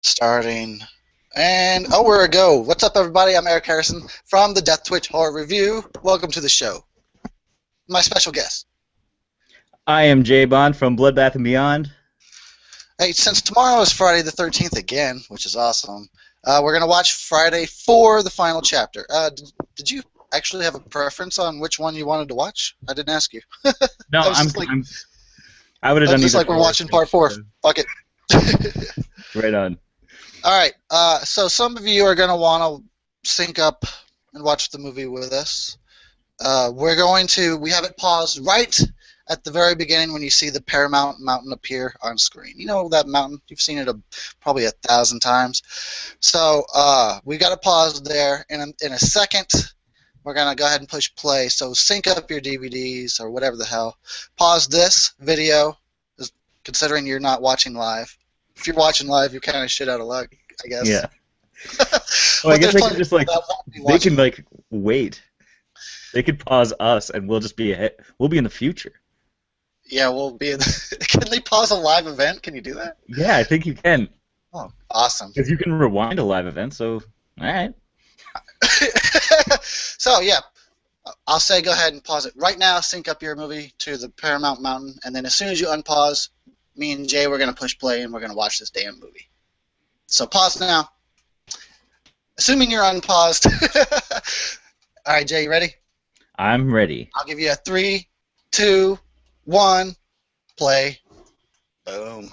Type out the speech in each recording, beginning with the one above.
Starting. And oh, we're a go. What's up, everybody? I'm Eric Harrison from the Death Twitch Horror Review. Welcome to the show. My special guest. I am Jay Bond from Bloodbath and Beyond. Hey, since tomorrow is Friday the 13th again, which is awesome, we're going to watch Friday 4, the final chapter. Did you actually have a preference on which one you wanted to watch? I didn't ask you. No, I was just like, I would have I was done just either. like, we're watching part 4. Fuck it. Right on. All right, so some of you are going to want to sync up and watch the movie with us. We have it paused right at the very beginning when you see the Paramount Mountain appear on screen. You know that mountain? You've seen it probably 1,000 times. So we got to pause there. In a second, we're going to go ahead and push play. So sync up your DVDs or whatever the hell. Pause this video, considering you're not watching live. If you're watching live, you're kind of shit out of luck, I guess. Yeah. Well, I guess they can just wait. They could pause us, and we'll just be ahead. We'll be in the future. Yeah, we'll be in Can they pause a live event? Can you do that? Yeah, I think you can. Oh, awesome. Because you can rewind a live event, so all right. So, yeah, I'll say go ahead and pause it. Right now, sync up your movie to the Paramount Mountain, and then as soon as you unpause, me and Jay, we're going to push play, and we're going to watch this damn movie. So pause now. Assuming you're unpaused. All right, Jay, you ready? I'm ready. I'll give you a 3, 2, 1, play. Boom.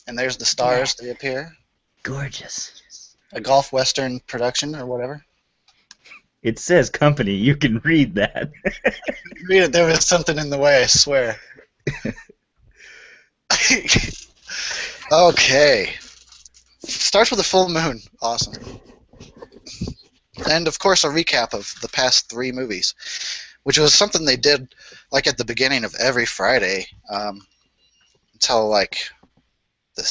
And there's the stars. They appear. Gorgeous. A golf western production or whatever. It says company. You can read that. Read it. There was something in the way, I swear. Okay. Starts with a full moon. Awesome. And, of course, a recap of the past 3 movies, which was something they did like at the beginning of every Friday until like the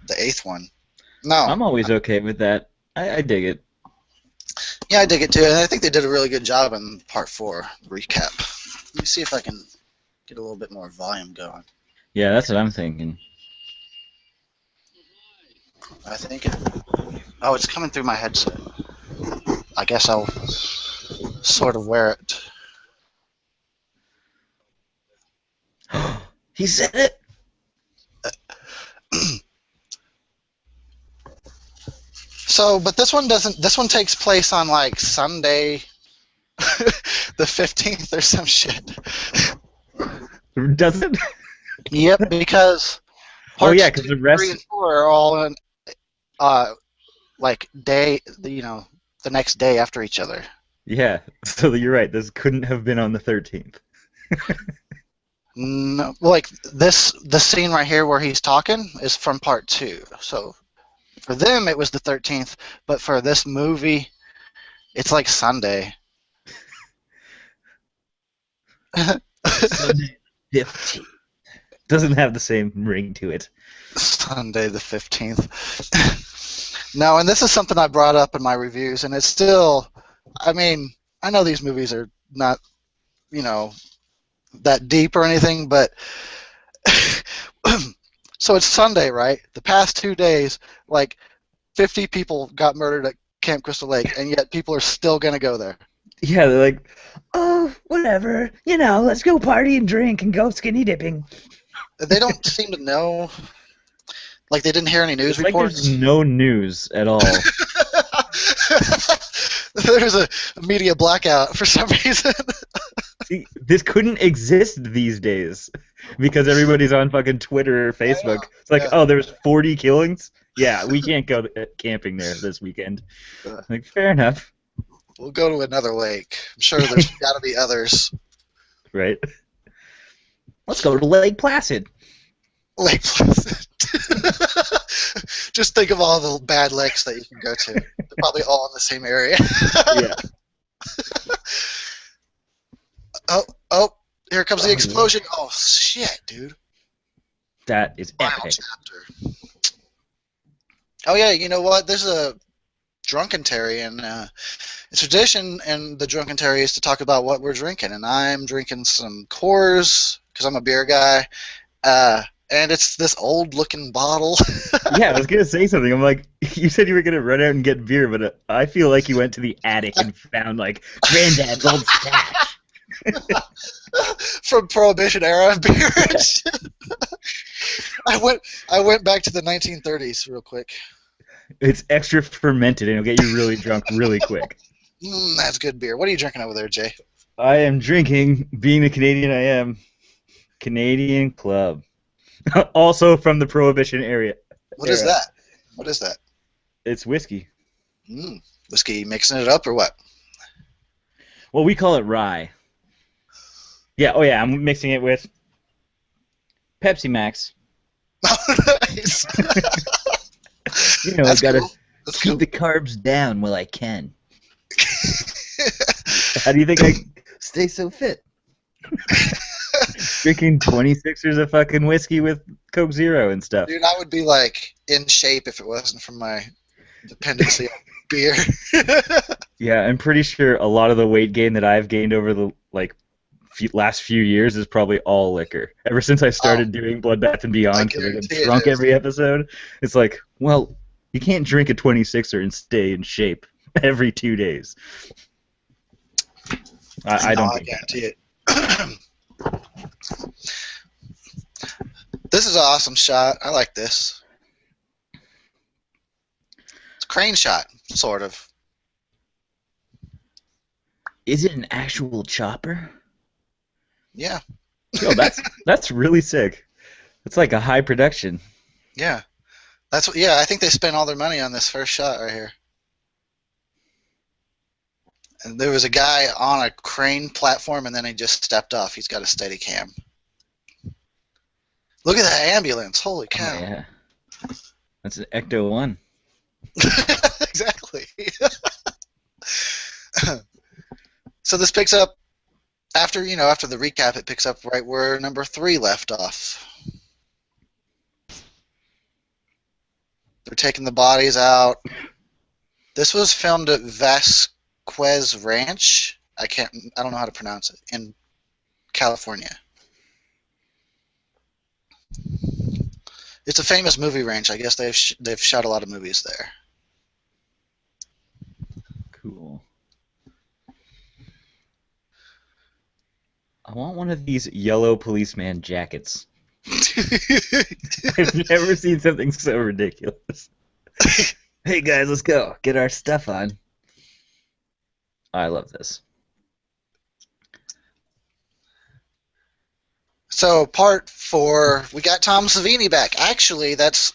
8th one. No. I'm always okay with that. I dig it. Yeah, I dig it too, and I think they did a really good job in part 4 recap. Let me see if I can get a little bit more volume going. Yeah, that's what I'm thinking. I think it... Oh, it's coming through my headset. I guess I'll sort of wear it. He said it. So, but this one doesn't. This one takes place on like Sunday, the 15th or some shit. Does it? Yep, because Oh yeah, parts because 2, the rest. 3, and 4 are all in like day. The next day after each other. Yeah, so you're right. This couldn't have been on the 13th. No, like the scene right here where he's talking is from part 2. So for them it was the 13th, but for this movie, it's like Sunday. Sunday 15th. Doesn't have the same ring to it. Sunday the 15th. No, and this is something I brought up in my reviews, and it's still, I mean, I know these movies are not, that deep or anything, but so it's Sunday, right? The past 2 days, like 50 people got murdered at Camp Crystal Lake, and yet people are still going to go there. Yeah, they're like, oh, whatever. Let's go party and drink and go skinny dipping. They don't seem to know. Like they didn't hear any news It's like reports. there's no news at all. There's a media blackout for some reason. See, this couldn't exist these days because everybody's on fucking Twitter or Facebook. It's like, oh, there's 40 killings? Yeah, we can't go camping there this weekend. Like, fair enough. We'll go to another lake. I'm sure there's got to be others. Right. Let's go to Lake Placid. Lake Placid. Just think of all the bad lakes that you can go to. They're probably all in the same area. Yeah. Oh, here comes the explosion. Oh, shit, dude. That is Final epic. chapter. Oh, yeah, you know what? There's a Drunkentary, and it's tradition in the Drunkentary is to talk about what we're drinking, and I'm drinking some Coors, because I'm a beer guy, and it's this old-looking bottle. Yeah, I was gonna say something. I'm like, you said you were gonna run out and get beer, but I feel like you went to the attic and found like Granddad's old stash. From Prohibition era Yeah, beers. I went back to the 1930s real quick. it's extra fermented and it'll get you really drunk really quick. That's good beer. What are you drinking over there, Jay? I am drinking, being the Canadian I am, Canadian Club. Also from the Prohibition What is era. that? What is that? It's whiskey. Whiskey mixing it up or what? Well, we call it rye. Yeah, oh yeah, I'm mixing it with Pepsi Max. Nice. You know, That's I've got to cool. That's keep cool. the carbs down while I can. How do you think I stay so fit? Drinking 26ers of fucking whiskey with Coke Zero and stuff. Dude, I would be like in shape if it wasn't for my dependency on beer. Yeah, I'm pretty sure a lot of the weight gain that I've gained over the last few years is probably all liquor. Ever since I started doing Bloodbath and I Beyond, because I get guarantee it drunk is. every episode, it's like, well, you can't drink a 26er and stay in shape every 2 days. I No, don't I think guarantee it. This is an awesome shot. I like this. It's a crane shot, sort of. Is it an actual chopper? Yeah, Yo, that's really sick. It's like a high production. yeah. That's what. Yeah, I think they spent all their money on this first shot right here. And there was a guy on a crane platform, and then he just stepped off. He's got a steady cam. Look at that ambulance! Holy Oh cow! yeah, that's an Ecto 1. Exactly. So this picks up after the recap. It picks up right where number 3 left off. They're taking the bodies out. This was filmed at Vasquez Ranch. I don't know how to pronounce it, in California. It's a famous movie ranch. I guess they've shot a lot of movies there. Cool. I want one of these yellow policeman jackets. I've never seen something so ridiculous. Hey guys, let's go. Get our stuff on. I love this. So part 4, we got Tom Savini back. Actually, that's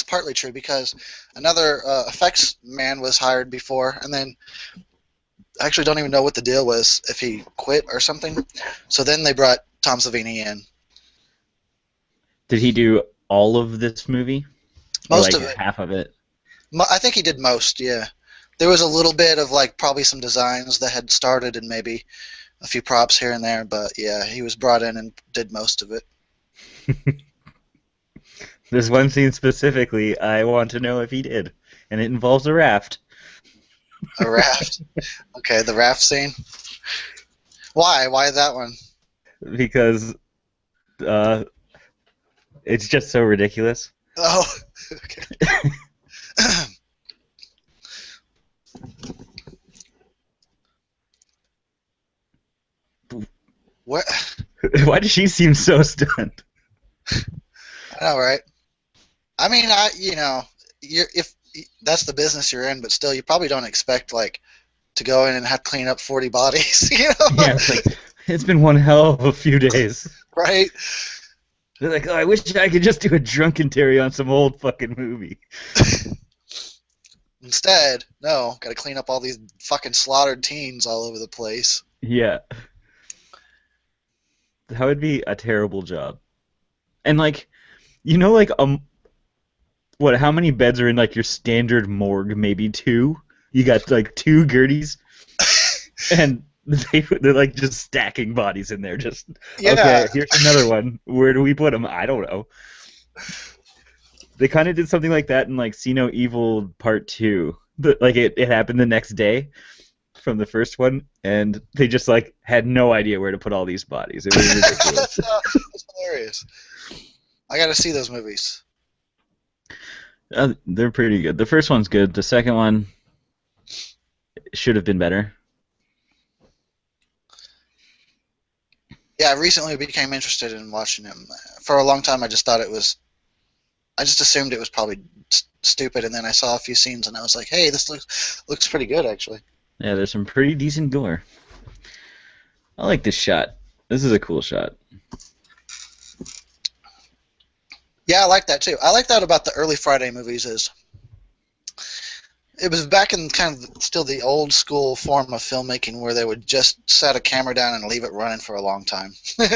partly true because another effects man was hired before, and then I actually don't even know what the deal was, if he quit or something. So then they brought Tom Savini in. Did he do all of this movie? Or Most like of it. half of it? I think he did most, yeah. There was a little bit of probably some designs that had started and maybe a few props here and there, but yeah, he was brought in and did most of it. There's one scene specifically I want to know if he did, and it involves a raft. A raft. Okay, the raft scene. Why? Why that one? Because it's just so ridiculous. Oh, okay. What? Why does she seem so stunned? I know, right? I mean, if that's the business you're in, but still, you probably don't expect to go in and have to clean up 40 bodies, Yeah, it's like, it's been one hell of a few days. right? They're like, oh, I wish I could just do a Drunkentary on some old fucking movie. Instead, no, got to clean up all these fucking slaughtered teens all over the place. Yeah. That would be a terrible job. And what? How many beds are in your standard morgue? Maybe 2. You got 2 Gerties, and they're just stacking bodies in there. Just Yeah. Okay. Here's another one. Where do we put them? I don't know. They kind of did something like that in See No Evil Part 2. It happened the next day from the first one, and they just had no idea where to put all these bodies. It was ridiculous. That's hilarious. I got to see those movies. They're pretty good. The first one's good. The second one should have been better. Yeah, I recently became interested in watching them. For a long time, I just thought it was. I just assumed it was probably stupid, and then I saw a few scenes, and I was like, "Hey, this looks pretty good, actually." Yeah, there's some pretty decent gore. I like this shot. This is a cool shot. Yeah, I like that too. I like that about the early Friday movies is it was back in kind of still the old school form of filmmaking where they would just set a camera down and leave it running for a long time. Yeah,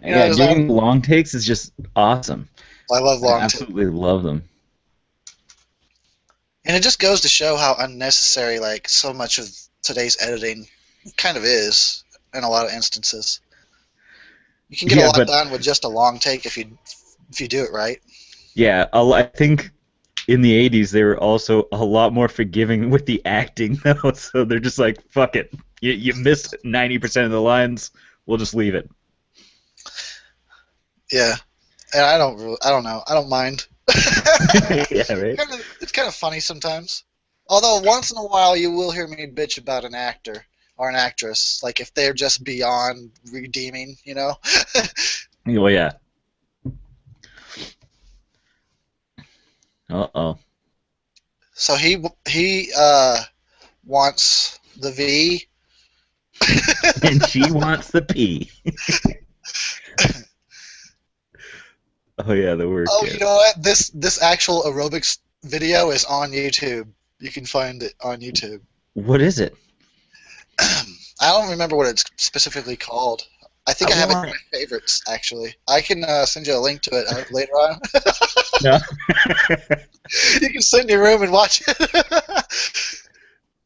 You know, yeah. Doing long takes is just awesome. I love I long takes. absolutely love them. And it just goes to show how unnecessary like so much of today's editing kind of is in a lot of instances. You can get a Yeah, lot but done with just a long take if you do it right. yeah, I think in the '80s they were also a lot more forgiving with the acting, though. So they're just like, "Fuck it, you missed 90% of the lines. We'll just leave it." Yeah, and I don't know. I don't mind. Yeah, right. It's kind of funny sometimes. Although once in a while you will hear me bitch about an actor or an actress, like if they're just beyond redeeming, you know. Well, yeah. Uh-oh. So he wants the V. And she wants the P. Oh yeah, the word Oh, you kid. know what? This actual aerobics video is on YouTube. You can find it on YouTube. What is it? I don't remember what it's specifically called. I I think I have it in want it. my favorites, actually. I can send you a link to it later on. No. You can sit in your room and watch it.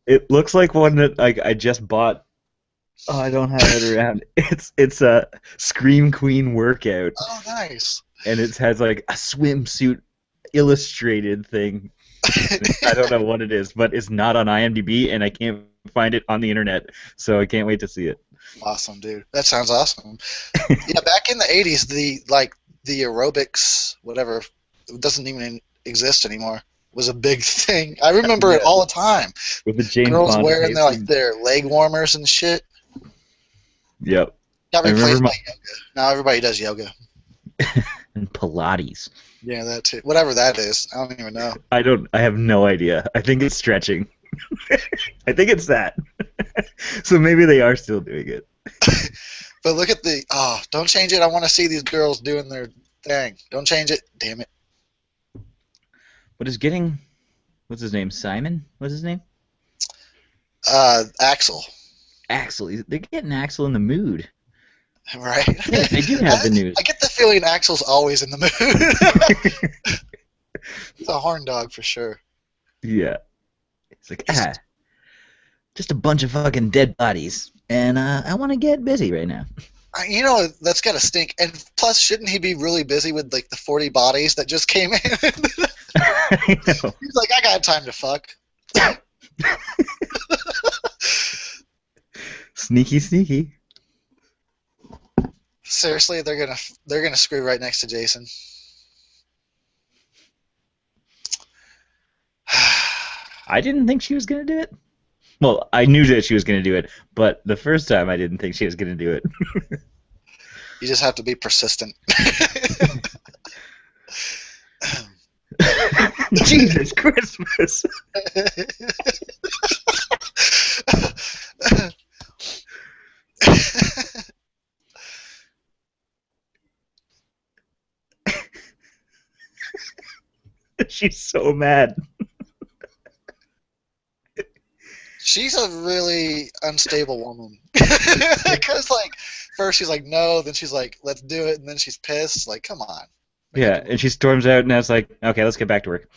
It looks like one that I just bought. Oh, I don't have it around. It's a Scream Queen workout, Oh, nice. and it has like a swimsuit illustrated thing. I don't know what it is, but it's not on IMDb, and I can't find it on the internet, so I can't wait to see it. Awesome, dude. That sounds awesome. Yeah, back in the '80s, the aerobics, whatever, it doesn't even exist anymore. Was a big thing. I remember it Yeah, all the time. with the Jane Girls Fonda wearing face. their leg warmers and shit. Yep, Got I remember replaced my by yoga. Now everybody does yoga. and Pilates. Yeah, that too. Whatever that is, I don't even know. I don't. I have no idea. I think it's stretching. I think it's that. So maybe they are still doing it. But look at the don't change it. I want to see these girls doing their thing. Don't change it. Damn it. But is getting what's his name? Simon? What's his name? Axel. Axel. They're getting Axel in the mood. Right. Yeah, I do have the news. I get the feeling Axel's always in the mood. He's a horn dog for sure. Yeah. It's like just a bunch of fucking dead bodies, and I want to get busy right now. You know that's gotta stink. And plus, shouldn't he be really busy with like the 40 bodies that just came in? I know. He's like, I got time to fuck. Sneaky, sneaky. Seriously, they're gonna screw right next to Jason. I didn't think she was gonna do it. Well, I knew that she was gonna do it, but the first time I didn't think she was gonna do it. You just have to be persistent. Jesus Christmas. She's so mad. She's a really unstable woman. Because, like, first she's like, no, then she's like, let's do it, and then she's pissed. Like, come on. Yeah, and she storms out, and I was like, okay, let's get back to work.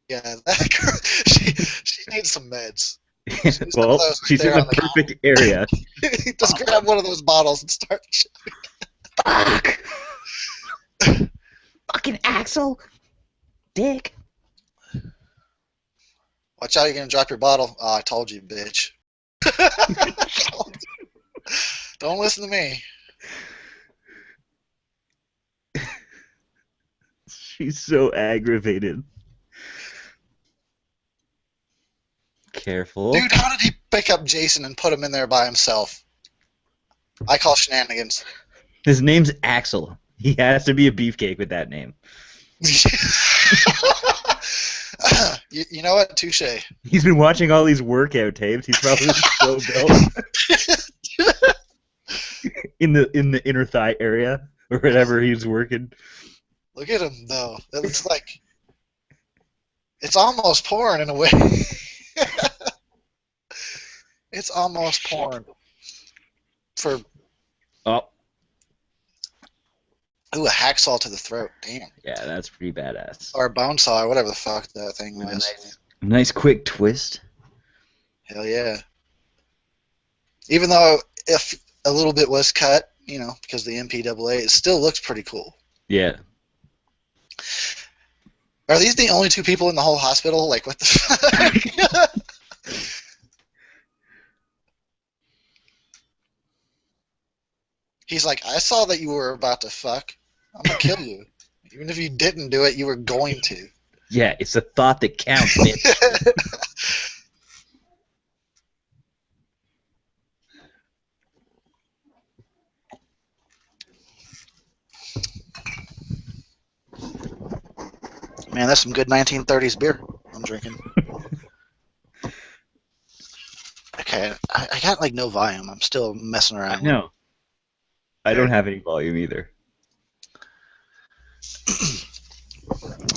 Yeah, that girl, she needs some meds. She needs some of Well, those right she's in there the on the perfect area. Just grab one of those bottles and start. Fuck! Fucking Axel! Dick! Watch out, you're going to drop your bottle. Oh, I told you, bitch. Don't listen to me. She's so aggravated. Careful. Dude, how did he pick up Jason and put him in there by himself? I call shenanigans. His name's Axel. He has to be a beefcake with that name. You know what? Touche. He's been watching all these workout tapes. He's probably so built. in the inner thigh area or whatever he's working. Look at him though. It looks like it's almost porn in a way. It's almost porn. Oh. Ooh, a hacksaw to the throat. Damn. Yeah, that's pretty badass. Or a bone saw, or whatever the fuck that thing was. Nice quick twist. Hell yeah. Even though if a little bit was cut, you know, because the MPAA, it still looks pretty cool. Yeah. Are these the only two people in the whole hospital? Like, what the fuck? He's like, I saw that you were about to fuck. I'm gonna kill you. Even if you didn't do it, you were going to. Yeah, it's the thought that counts, bitch. Man, that's some good 1930s beer I'm drinking. Okay, I got like no volume. I'm still messing around. No. I don't have any volume either.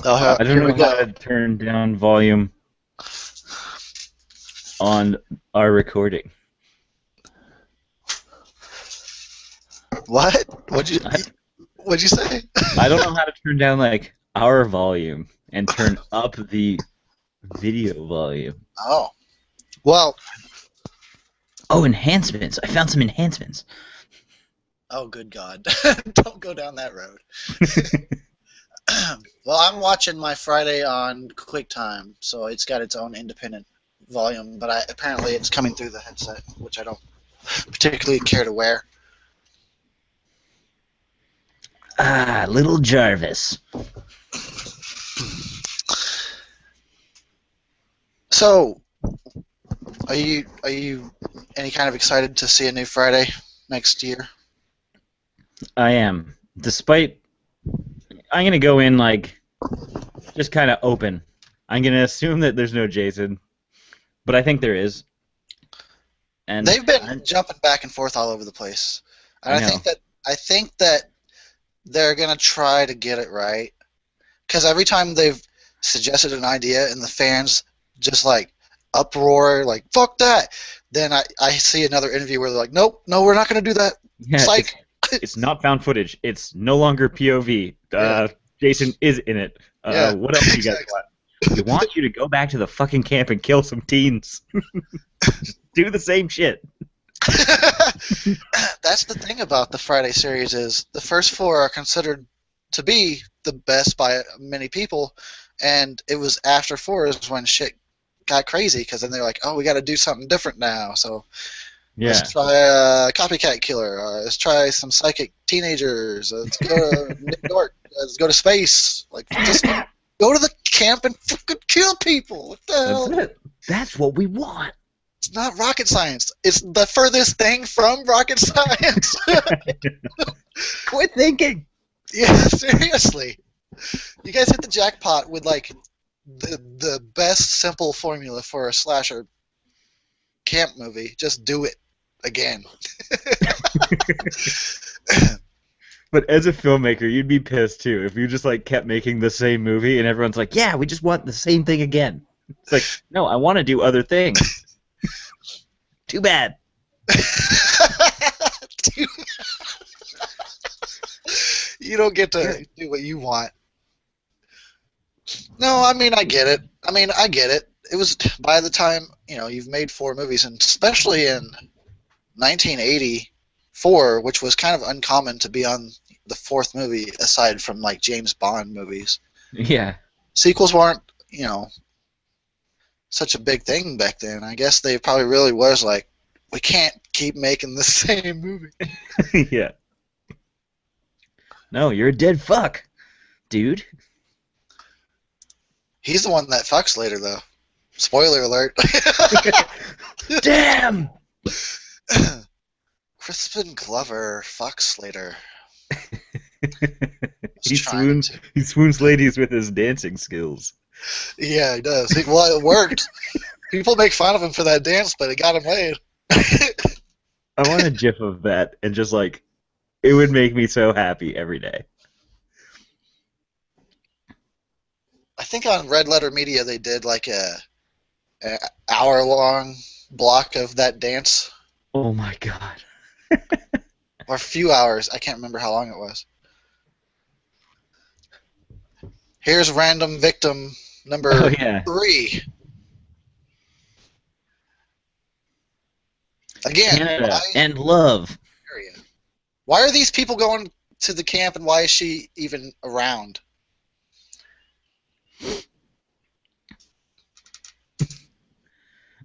Oh, I don't know how to turn down volume on our recording. What? What'd you say? I don't know how to turn down like our volume and turn up the video volume. Oh. Well. Oh, enhancements. I found some enhancements. Oh, good God. Don't go down that road. Well, I'm watching my Friday on QuickTime, so it's got its own independent volume, but apparently it's coming through the headset, which I don't particularly care to wear. Ah, little Jarvis. So, are you any kind of excited to see a new Friday next year? I am. Despite, I'm gonna go in like just kind of open. I'm gonna assume that there's no Jason, but I think there is. And they've been jumping back and forth all over the place. And I think that they're gonna try to get it right, because every time they've suggested an idea and the fans just like uproar, like fuck that, then I see another interview where they're like, nope, no, we're not gonna do that. Yeah, Psych. It's not found footage. It's no longer POV. Jason is in it. What else do you guys want? We want you to go back to the fucking camp and kill some teens. Do the same shit. That's the thing about the Friday series is the first four are considered to be the best by many people, and it was after four is when shit got crazy, because then they're like, oh, we got to do something different now. So let's try a copycat killer. Let's try some psychic teenagers. Let's go to New York. Let's go to space. Like, just go to the camp and fucking kill people. What the hell? That's it. That's what we want. It's not rocket science. It's the furthest thing from rocket science. Quit thinking. Yeah, seriously. You guys hit the jackpot with like the best simple formula for a slasher camp movie. Just do it again. But as a filmmaker, you'd be pissed too if you just like kept making the same movie and everyone's like, "Yeah, we just want the same thing again." It's like, no, I want to do other things. Too bad. You don't get to do what you want. No, I mean, I get it. It was, by the time, you've made four movies, and especially in 1984, which was kind of uncommon to be on the fourth movie aside from like James Bond movies. Yeah. Sequels weren't, such a big thing back then. I guess they probably really was like, we can't keep making the same movie. Yeah. No, you're a dead fuck, dude. He's the one that fucks later, though. Spoiler alert. Damn! Crispin Glover fucks later. He swoons ladies with his dancing skills. Yeah, he does. Well, it worked. People make fun of him for that dance, but it got him laid. I want a gif of that, and just like, it would make me so happy every day. I think on Red Letter Media they did like a hour-long block of that dance. Oh my god. Or a few hours. I can't remember how long it was. Here's random victim number 3. Again, Canada and love. Why are these people going to the camp, and why is she even around?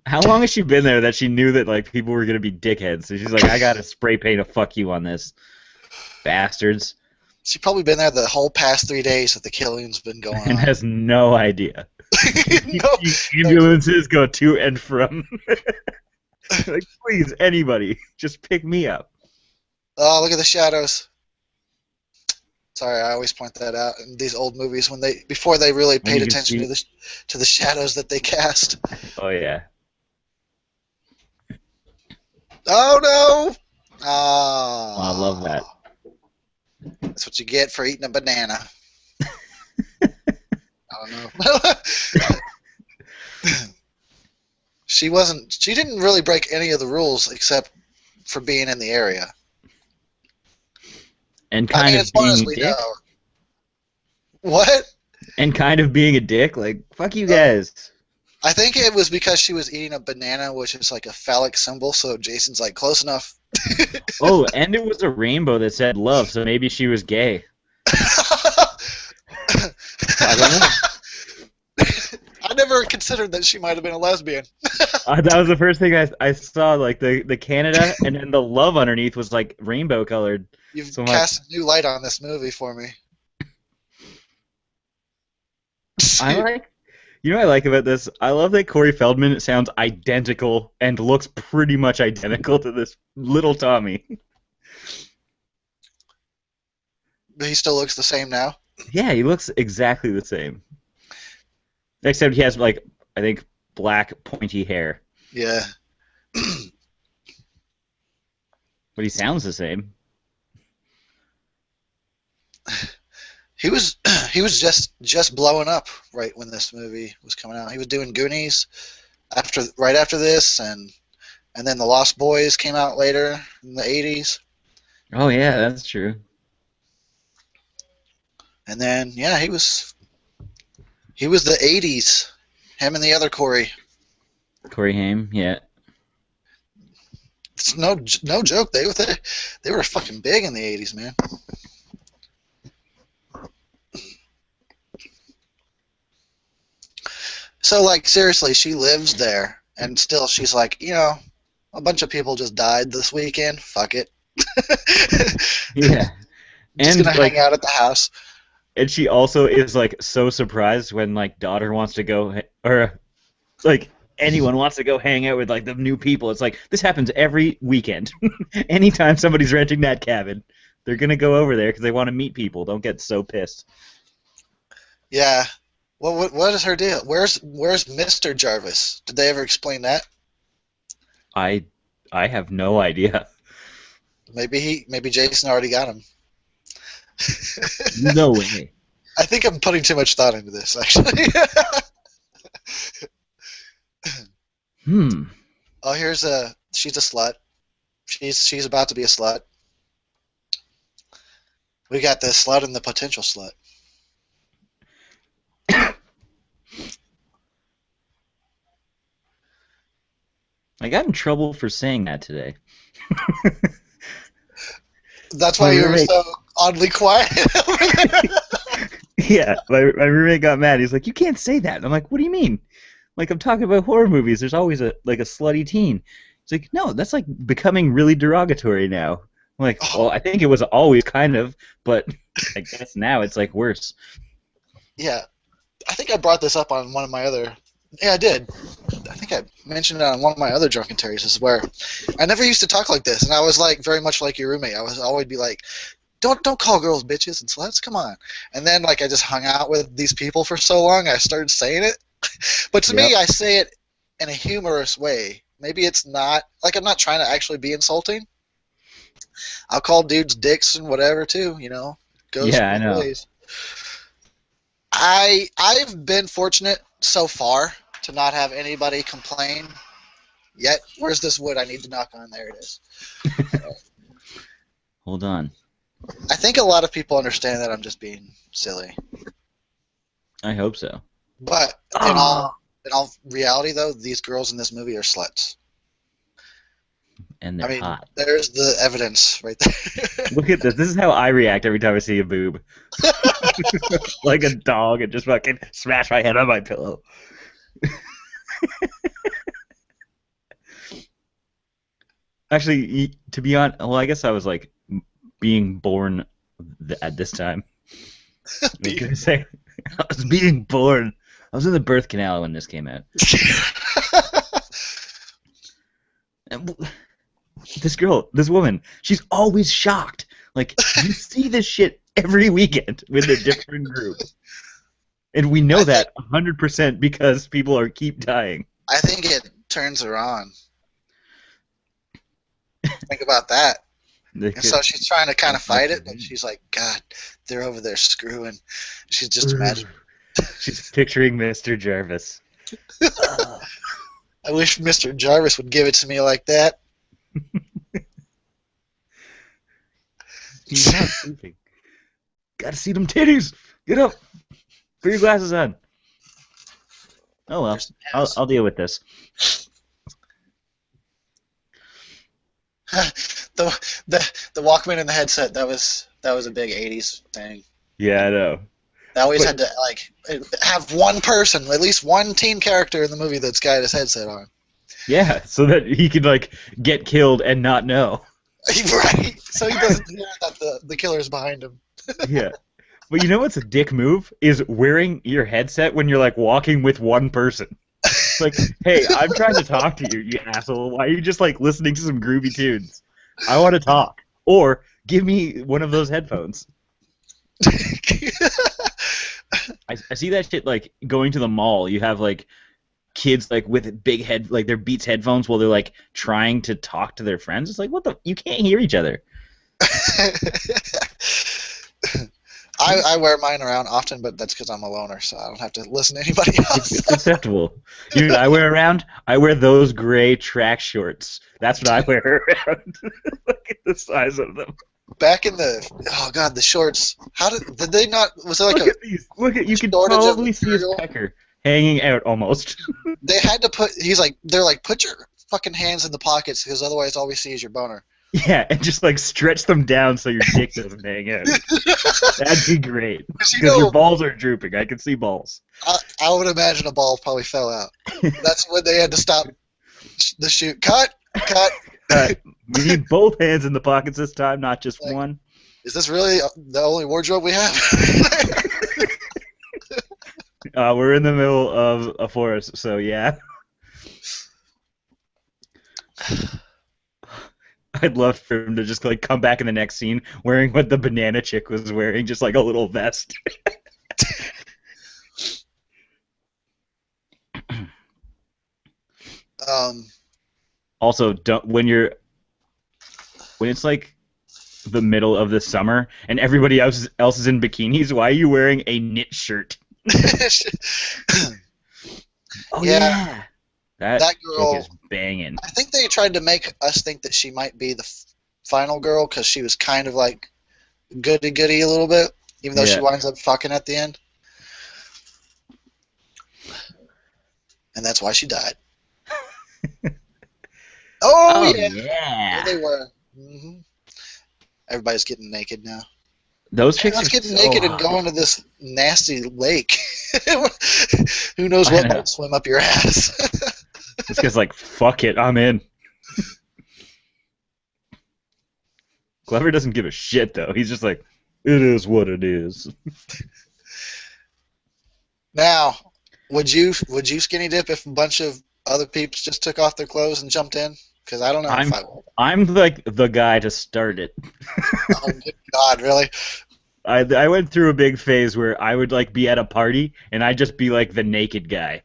How long has she been there that she knew that like people were gonna be dickheads? So she's like, I gotta spray paint a fuck you on this, bastards. She's probably been there the whole past 3 days that the killing's been going on. And has no idea. No. Ambulances go to and from. Like, please, anybody, just pick me up. Oh, look at the shadows. Sorry, I always point that out in these old movies before they really paid attention to the shadows that they cast. Oh yeah. Oh no! Oh, I love that. That's what you get for eating a banana. I don't know. She didn't really break any of the rules except for being in the area. And kind of being a dick. What? And kind of being a dick, like, fuck you guys. I think it was because she was eating a banana, which is like a phallic symbol, so Jason's like, close enough. Oh, and it was a rainbow that said love, so maybe she was gay. I don't know. I never considered that she might have been a lesbian. That was the first thing I saw, like the Canada, and then the love underneath was like rainbow colored. You've cast a new light on this movie for me. You know what I like about this? I love that Corey Feldman sounds identical and looks pretty much identical to this little Tommy. He still looks the same now? Yeah, he looks exactly the same. Except he has, like, I think, black, pointy hair. Yeah. But he sounds the same. He was just blowing up right when this movie was coming out. He was doing Goonies right after this, and then The Lost Boys came out later in the 80s. Oh yeah, that's true. And then he was the 80s. Him and the other Corey. Corey Haim, yeah. It's no joke. They were fucking big in the 80s, man. So, like, seriously, she lives there, and still she's like, a bunch of people just died this weekend. Fuck it. Yeah. Just gonna hang out at the house. And she also is, like, so surprised when, like, daughter wants to go, or, like, anyone wants to go hang out with, like, the new people. It's like, this happens every weekend. Anytime somebody's renting that cabin, they're gonna go over there because they want to meet people. Don't get so pissed. Yeah. Well, what is her deal? Where's Mr. Jarvis? Did they ever explain that? I have no idea. Maybe Jason already got him. No way. I think I'm putting too much thought into this, actually. Oh, she's a slut. She's about to be a slut. We got the slut and the potential slut. I got in trouble for saying that today. That's why you were so oddly quiet. Yeah, my roommate got mad. He's like, "You can't say that." And I'm like, "What do you mean? Like, I'm talking about horror movies. There's always a slutty teen." He's like, "No, that's like becoming really derogatory now." I'm like, "Well, I think it was always kind of, but I guess now it's like worse." Yeah, I think I brought this up on one of my other. Yeah, I did. I think I mentioned it on one of my other Drunkentaries. Is where I never used to talk like this, and I was like very much like your roommate. I was always be like, don't call girls bitches and sluts. Come on. And then like I just hung out with these people for so long, I started saying it. But to Yep. me, I say it in a humorous way. Maybe it's not like I'm not trying to actually be insulting. I'll call dudes dicks and whatever too. Goes Yeah, I both know. ways. I've been fortunate so far to not have anybody complain yet. Where's this wood? I need to knock on. There it is. Hold on. I think a lot of people understand that I'm just being silly. I hope so. But Oh. in all reality, though, these girls in this movie are sluts. And I they're mean, hot. there's the evidence right there. Look at this. This is how I react every time I see a boob. Like a dog and just fucking smash my head on my pillow. Actually, to be honest, well, I guess I was like being born at this time. I was gonna say I was being born. I was in the birth canal when this came out. And this woman, she's always shocked. Like you see this shit every weekend with a different group, and we know that 100% because people keep dying. I think it turns her on. Think about that. And so she's trying to kind of fight it, but she's like, God, they're over there screwing. She's just imagining. She's picturing Mr. Jarvis. I wish Mr. Jarvis would give it to me like that. He's not sleeping. Gotta see them titties. Get up. Put your glasses on. Oh well, I'll deal with this. the Walkman and the headset, that was a big 80s thing. Yeah, I know. They always had to like have one person, at least one teen character in the movie that's got his headset on. Yeah, so that he could like get killed and not know. Right. So he doesn't hear that the killer's behind him. Yeah. But you know what's a dick move? Is wearing your headset when you're like walking with one person. It's like, hey, I'm trying to talk to you, you asshole. Why are you just like listening to some groovy tunes? I want to talk. Or give me one of those headphones. I see that shit like going to the mall. You have like kids like with big like their Beats headphones while they're like trying to talk to their friends. It's like, what the? You can't hear each other. I wear mine around often, but that's because I'm a loner, so I don't have to listen to anybody else. It's acceptable. You know what I wear around? I wear those gray track shorts. That's what I wear around. Look at the size of them. Back in the shorts. Did they not? Was there like Look at these. Look at you can probably see his pecker hanging out almost. They had to put. They're like, put your fucking hands in the pockets because otherwise all we see is your boner. Yeah, and just like stretch them down so your dick doesn't hang out. That'd be great. Because your balls are drooping. I can see balls. I would imagine a ball probably fell out. That's when they had to stop the shoot. Cut. We need both hands in the pockets this time, not just one. Is this really the only wardrobe we have? We're in the middle of a forest, so yeah. I'd love for him to just like come back in the next scene wearing what the banana chick was wearing, just like a little vest. Also, when it's like the middle of the summer and everybody else is in bikinis, why are you wearing a knit shirt? Oh yeah. That girl chick is banging. I think they tried to make us think that she might be the final girl because she was kind of like goody-goody a little bit, even though she winds up fucking at the end. And that's why she died. Oh yeah. There they were. Mm-hmm. Everybody's getting naked now. Those chicks are getting naked and going to this nasty lake. Who knows what might swim up your ass? This guy's like, fuck it, I'm in. Glover doesn't give a shit, though. He's just like, it is what it is. Now, would you skinny dip if a bunch of other peeps just took off their clothes and jumped in? Because I don't know if I'm I would. I'm like the guy to start it. Oh, good God, really? I went through a big phase where I would like be at a party and I'd just be like the naked guy.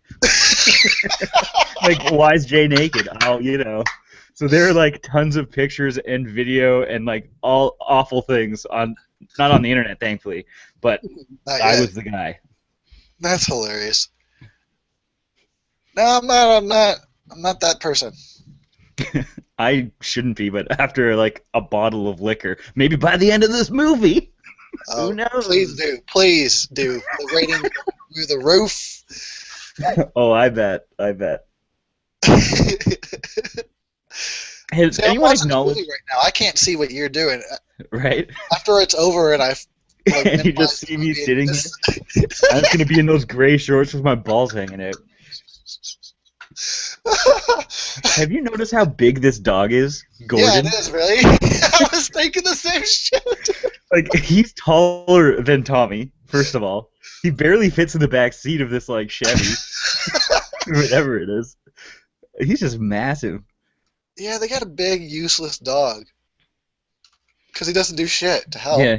Like, why is Jay naked? Oh, you know. So there are like tons of pictures and video and like all awful things on not on the internet, thankfully, but Not I yet. was the guy. That's hilarious. No, I'm not. I'm not. I'm not that person. I shouldn't be, but after like a bottle of liquor, maybe by the end of this movie, who Oh, please knows? do. Please do. The rating through the roof. Oh, I bet. I bet. Has See, I'm anyone watching the movie acknowledged, right now. I can't see what you're doing. right? After it's over and I've like And you just minimized see the me movie, and sitting here. this. I'm just gonna be in those gray shorts with my balls hanging out. Have you noticed how big this dog is, Yeah, it Gordon? is really. I was thinking the same shit. Like he's taller than Tommy. First of all, he barely fits in the back seat of this like Chevy, whatever it is. He's just massive. Yeah, they got a big useless dog because he doesn't do shit to help. Yeah,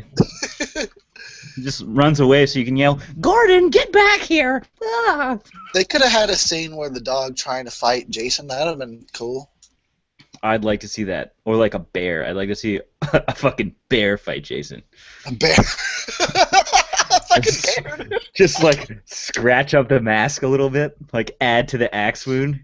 he just runs away so you can yell, "Gordon, get back here!" Ah! They could have had a scene where the dog trying to fight Jason. That would have been cool. I'd like to see that, or like a bear. I'd like to see a fucking bear fight Jason. A bear. A fucking bear. Just like scratch up the mask a little bit, like add to the axe wound.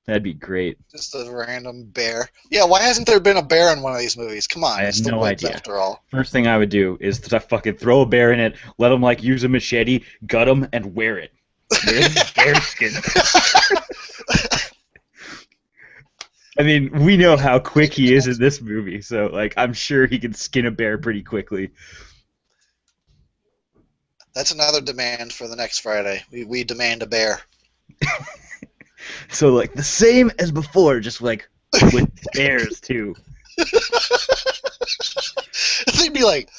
That'd be great. Just a random bear. Yeah, why hasn't there been a bear in one of these movies? Come on, I have it's the no woods idea. after all. First thing I would do is to fucking throw a bear in it, let him like use a machete, gut him, and wear it. Wear the bear skin. I mean, we know how quick he is in this movie, so like I'm sure he can skin a bear pretty quickly. That's another demand for the next Friday. We demand a bear. So like the same as before, just like with bears too. They'd be like,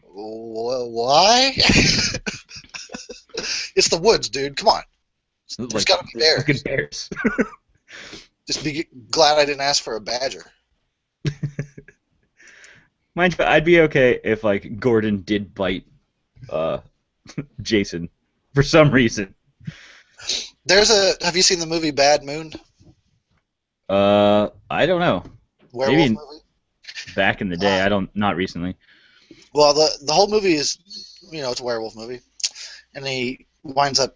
why? It's the woods, dude. Come on. There's Like got to be they're bears. fucking bears. Just be glad I didn't ask for a badger. Mind you, I'd be okay if like Gordon did bite uh Jason for some reason. Have you seen the movie Bad Moon? I don't know. Werewolf Maybe movie? back in the day. I don't. Not recently. Well, the whole movie is, it's a werewolf movie. And he winds up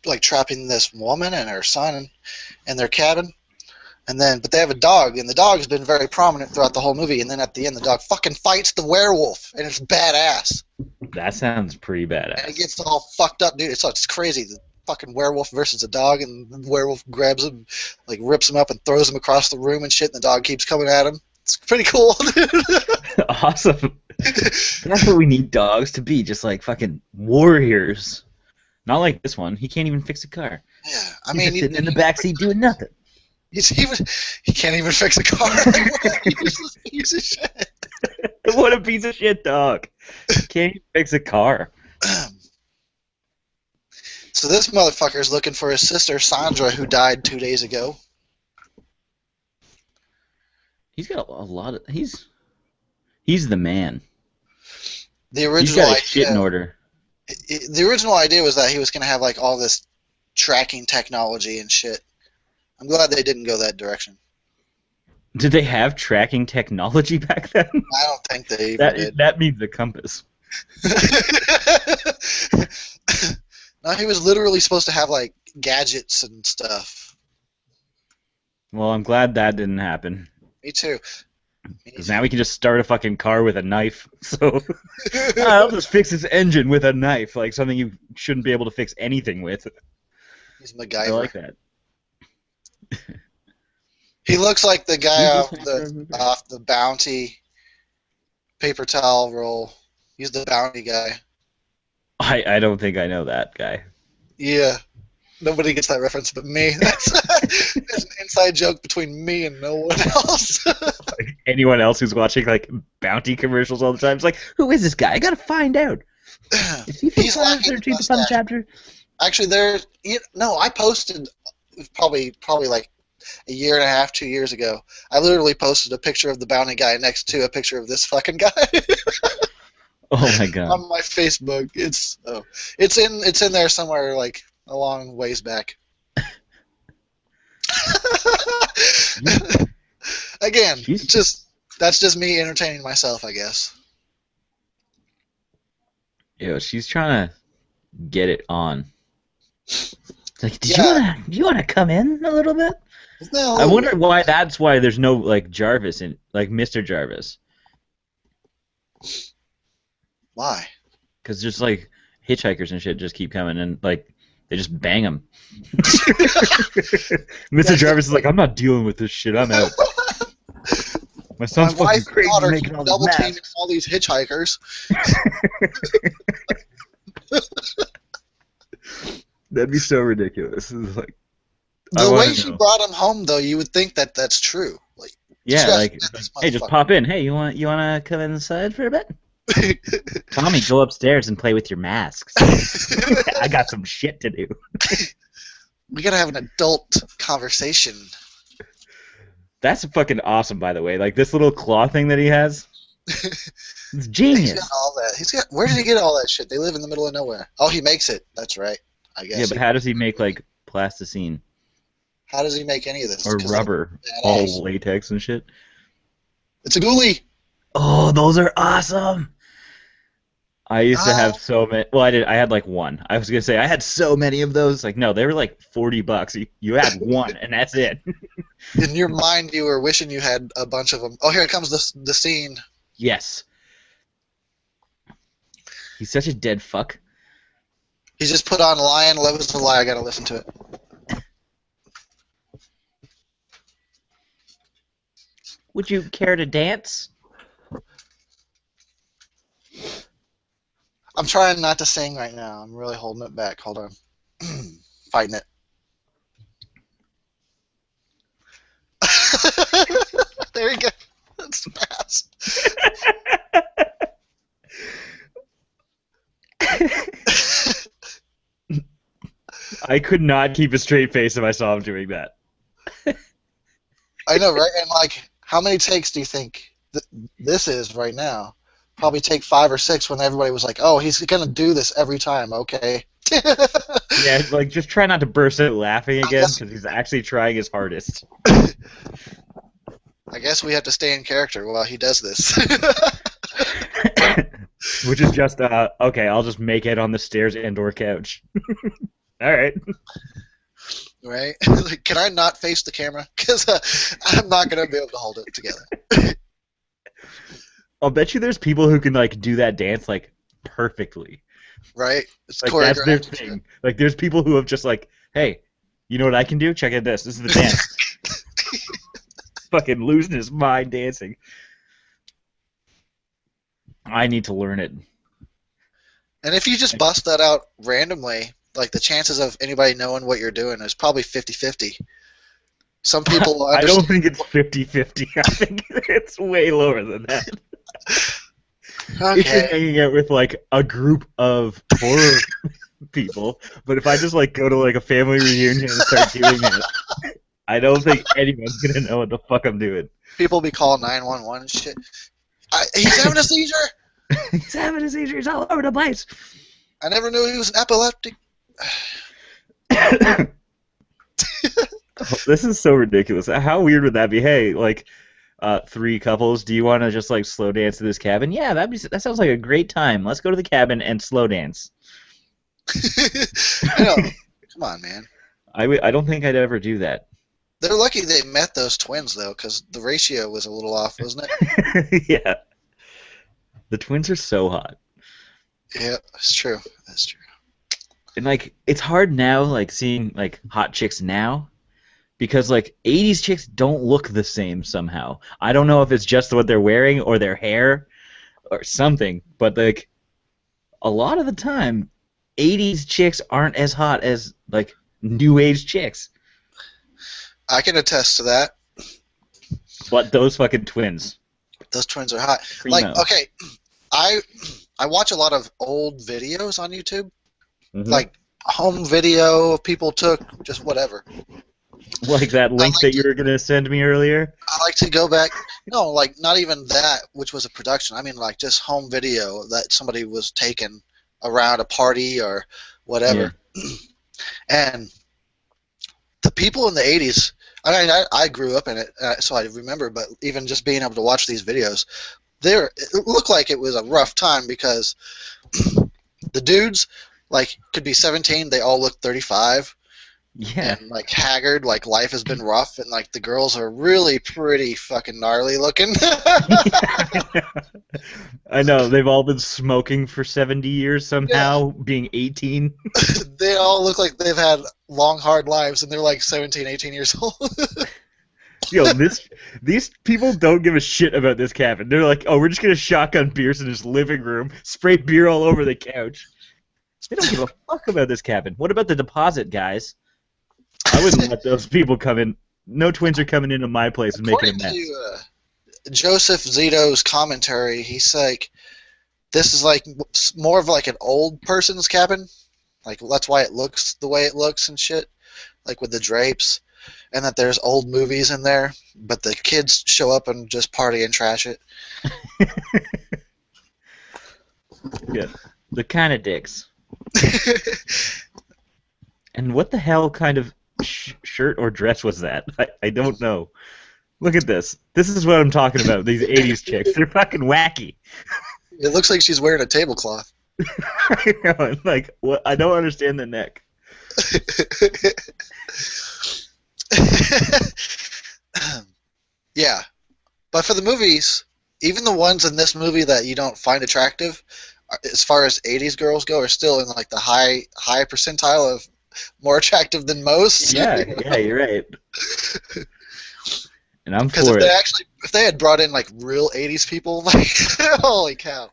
like trapping this woman and her son in their cabin. But they have a dog, and the dog has been very prominent throughout the whole movie. And then at the end, the dog fucking fights the werewolf, and it's badass. That sounds pretty And it badass. gets all fucked up, dude. It's crazy. The fucking werewolf versus a dog, and the werewolf grabs him, like rips him up and throws him across the room and shit. And the dog keeps coming at him. It's pretty cool, dude. Awesome. That's what we need dogs to be, just like fucking warriors. Not like this one. He can't even fix a car. Yeah, I He's mean, just sitting in the backseat doing nothing. he can't even fix a car. He's just a piece of shit. What a piece of shit dog. Can't even fix a car. So this motherfucker's looking for his sister Sandra, who died 2 days ago. He's got a lot of. He's the man. The He's original got his shit in idea, order. the original idea was that he was going to have like all this tracking technology and shit. I'm glad they didn't go that direction. Did they have tracking technology back then? I don't think they even did. That means the compass. No, he was literally supposed to have like gadgets and stuff. Well, I'm glad that didn't happen. Me too. Because now we can just start a fucking car with a knife. So I'll just fix this engine with a knife, like something you shouldn't be able to fix anything with. He's I MacGyver. like that. He looks like the guy He's off just the Bounty paper towel roll. He's the Bounty guy. I don't think I know that guy. Yeah. Nobody gets that reference but me. That's an inside joke between me and no one else. Like anyone else who's watching like bounty commercials all the time is like, who is this guy? I gotta find out. Is he He's 55? lacking the 13th upon the mustache. chapter? Actually, no, I posted probably like a year and a half, 2 years ago. I literally posted a picture of the bounty guy next to a picture of this fucking guy Oh my god. on my Facebook. It's in there somewhere, like a long ways back. Again, She's that's just me entertaining myself, I guess. she's trying to get it on. It's like, Yeah. do you wanna come in a little bit? I No. wonder why that's why there's no like Jarvis in like Mr. Jarvis. Why? Because just like hitchhikers and shit just keep coming and like they just bang him. Mr. Jarvis is like, I'm not dealing with this shit. I'm out. My My son's fucking wife and crazy daughter making keep all these double teaming masks. all these hitchhikers. That'd be so ridiculous. It's like, I The want way to she know. brought him home, though, you would think that that's true. Like, did you Yeah, guys like, met this hey, just motherfucker? pop in. Hey, you want to come inside for a bit? Tommy, go upstairs and play with your masks. I got some shit to do. We gotta have an adult conversation. That's fucking awesome, by the way. Like this little claw thing that he has. It's He's genius. got all that. Where did he get all that shit? They live in the middle of nowhere. Oh, he makes it. That's right. I Yeah, guess. but how does he make like plasticine How does he make any of this? or 'Cause that's rubber, badass. all latex and shit? It's a ghoulie. Oh, those are awesome. I used to Ah, have so many. Well, I had like one. I was gonna say I had so many of those. Like, no, they were like $40. You had one, and that's it. in your mind, you were wishing you had a bunch of them. Oh, here comes the scene. Yes. He's such a dead fuck. He just put on Lion, Love is a Lie. I gotta listen to it. Would you care to dance? I'm trying not to sing right now. I'm really holding it back. Hold on. Fighting it. There you go. That's fast. I could not keep a straight face if I saw him doing that. I know, right? And like, how many takes do you think this is right now? Probably take 5 or 6 when everybody was like, "Oh, he's gonna do this every time." Okay. Yeah, like just try not to burst out laughing I again guess, because he's actually trying his hardest. I guess we have to stay in character while he does this. Which is just okay. I'll just make it on the stairs and/or couch. All right. Right? Like, can I not face the camera? Because I'm not gonna be able to hold it together. I'll bet you there's people who can like do that dance like perfectly. Right? It's Like that's their choreographed. thing. Like there's people who have just like, hey, you know what I can do? Check out this. This is the dance. Fucking losing his mind dancing. I need to learn it. And if you just bust that out randomly, like the chances of anybody knowing what you're doing is probably 50-50. Some people will I don't understand. think it's 50-50. I think it's way lower than that. If you're Okay. hanging out with like a group of horror people, but if I just like go to like a family reunion and start doing it, I don't think anyone's gonna know what the fuck I'm doing. People be calling 911 and shit. He's having a seizure. He's having a seizure. He's all over the place. I never knew he was an epileptic. This is so ridiculous. How weird would that be? Hey, like, 3 couples, do you want to just like slow dance to this cabin? Yeah, that sounds like a great time. Let's go to the cabin and slow dance. I know. Come on, man. I don't think I'd ever do that. They're lucky they met those twins though, because the ratio was a little off, wasn't it? Yeah, the twins are so hot. Yeah, that's true. That's true. And like it's hard now like seeing like hot chicks now because like 80s chicks don't look the same somehow. I don't know if it's just what they're wearing or their hair or something, but like a lot of the time 80s chicks aren't as hot as like new age chicks. I can attest to that. But those fucking twins. Those twins are hot. Primo. Like, okay, I I watch a lot of old videos on YouTube, Hmm. like home video of people took, just whatever. Like that I link like that you to were gonna send me earlier. I like to go back. No, like not even that, which was a production. I mean, like just home video that somebody was taking around a party or Yeah. whatever. And the people in the '80s. I mean, I grew up in it, so I remember. But even just being able to watch these videos, it looked like it was a rough time because the dudes like could be 17, they all look 35 Yeah. and like haggard, like life has been rough, and like the girls are really pretty fucking gnarly looking. I know they've all been smoking for 70 years Yeah, somehow, being 18. they all look like they've had long hard lives and they're like 17, 18 years old. Yo, these people don't give a shit about this cabin. They're like, oh, we're just gonna shotgun beers in his living room, spray beer all over the couch. They don't give a fuck about this cabin. What about the deposit, guys? I wouldn't let those people come in. No twins are coming into my place and making a According mess. to Joseph Zito's commentary, he's like, this is like more of like an old person's cabin. Like that's why it looks the way it looks and shit, like with the drapes, and that there's old movies in there, but the kids show up and just party and trash it. Yeah, the kind of dicks. And what the hell kind of shirt or dress was that? I don't know. Look at this. This is what I'm talking about. These '80s chicks. They're fucking wacky. It looks like she's wearing a tablecloth. I know, like what? I don't understand the neck. Yeah, but for the movies, even the ones in this movie that you don't find attractive, as far as '80s girls go, are still in like the high percentile of more attractive than most. Yeah, yeah, you're right. And I'm Because for it. if they had brought in like real '80s people, like holy cow,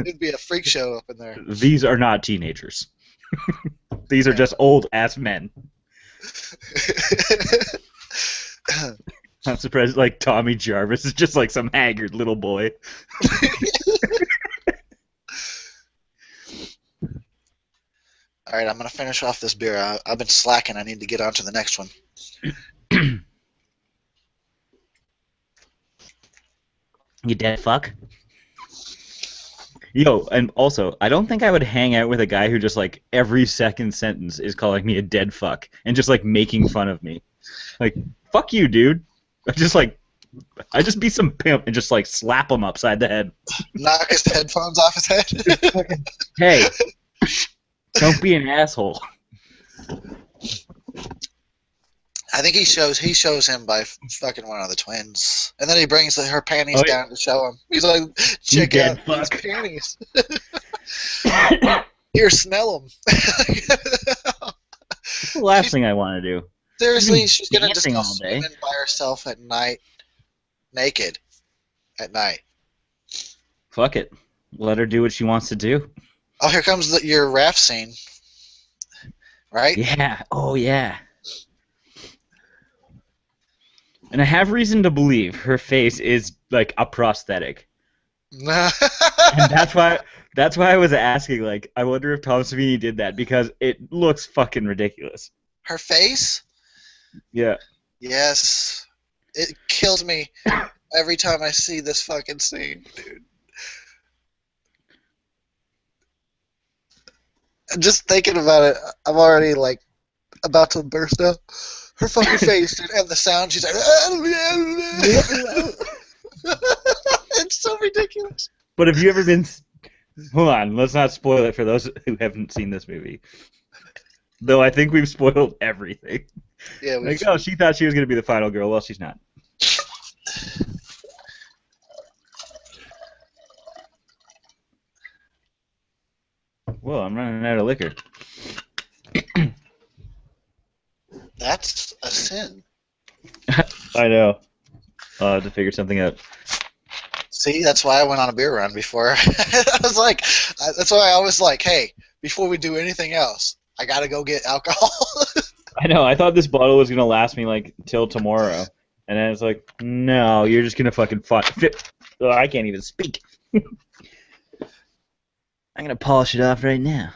it'd be a freak show up in there. These are not teenagers. These are just old ass men. I'm surprised like Tommy Jarvis is just like some haggard little boy. All right, I'm gonna finish off this beer. I've been slacking. I need to get on to the next one. You dead fuck. Yo, and also, I don't think I would hang out with a guy who just like every second sentence is calling me a dead fuck and just like making fun of me. Like, fuck you, dude. I just be some pimp and just like slap him upside the head. Knock his headphones off his head. Hey, don't be an asshole. I think he shows him by fucking one of the twins, and then he brings her panties Oh, yeah. down to show him. He's like, You "Check dead out these fuck. panties. Here, smell them." It's the last thing I want to do. Seriously, she's gonna just Dancing go all day. swimming by herself at night, naked, at night. Fuck it. Let her do what she wants to do. Oh, here comes your raft scene, right? Yeah. Oh, yeah. And I have reason to believe her face is like a prosthetic. And that's why I was asking, like, I wonder if Tom Savini did that because it looks fucking ridiculous. Her face? Yeah. Yes. It kills me every time I see this fucking scene, dude. Just thinking about it, I'm already like about to burst out. Her fucking face, dude, and the sound she's like, it's so ridiculous. But have you ever been? Hold on, let's not spoil it for those who haven't seen this movie. Though I think we've spoiled everything. Yeah, Like, oh, she thought she was gonna be the final girl. Well, she's not. Whoa, I'm running out of liquor. that's a sin. I know. I'll have to figure something out. See, that's why I went on a beer run before. I was like, that's why I was like, hey, before we do anything else, I gotta go get alcohol. I know. I thought this bottle was gonna last me like till tomorrow, and then it's like, no, you're just gonna fucking fit. Oh, I can't even speak. I'm gonna polish it off right now.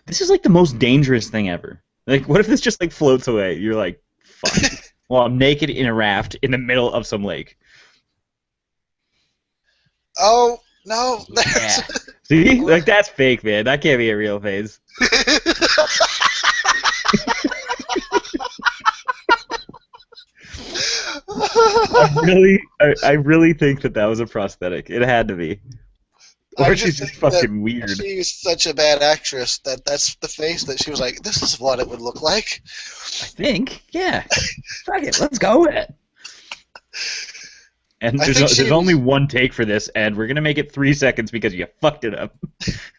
This is like the most dangerous thing ever. Like, what if this just like floats away? You're like, fuck. Well, I'm naked in a raft in the middle of some lake. Oh no! Yeah. See, like that's fake, man. That can't be a real face. I really think that was a prosthetic. It had to be. Or she's just fucking weird. She's such a bad actress that that's the face that she was like, this is what it would look like. I think, yeah. Fuck it, let's go with it. And there's only one take for this, and we're gonna make it 3 seconds because you fucked it up.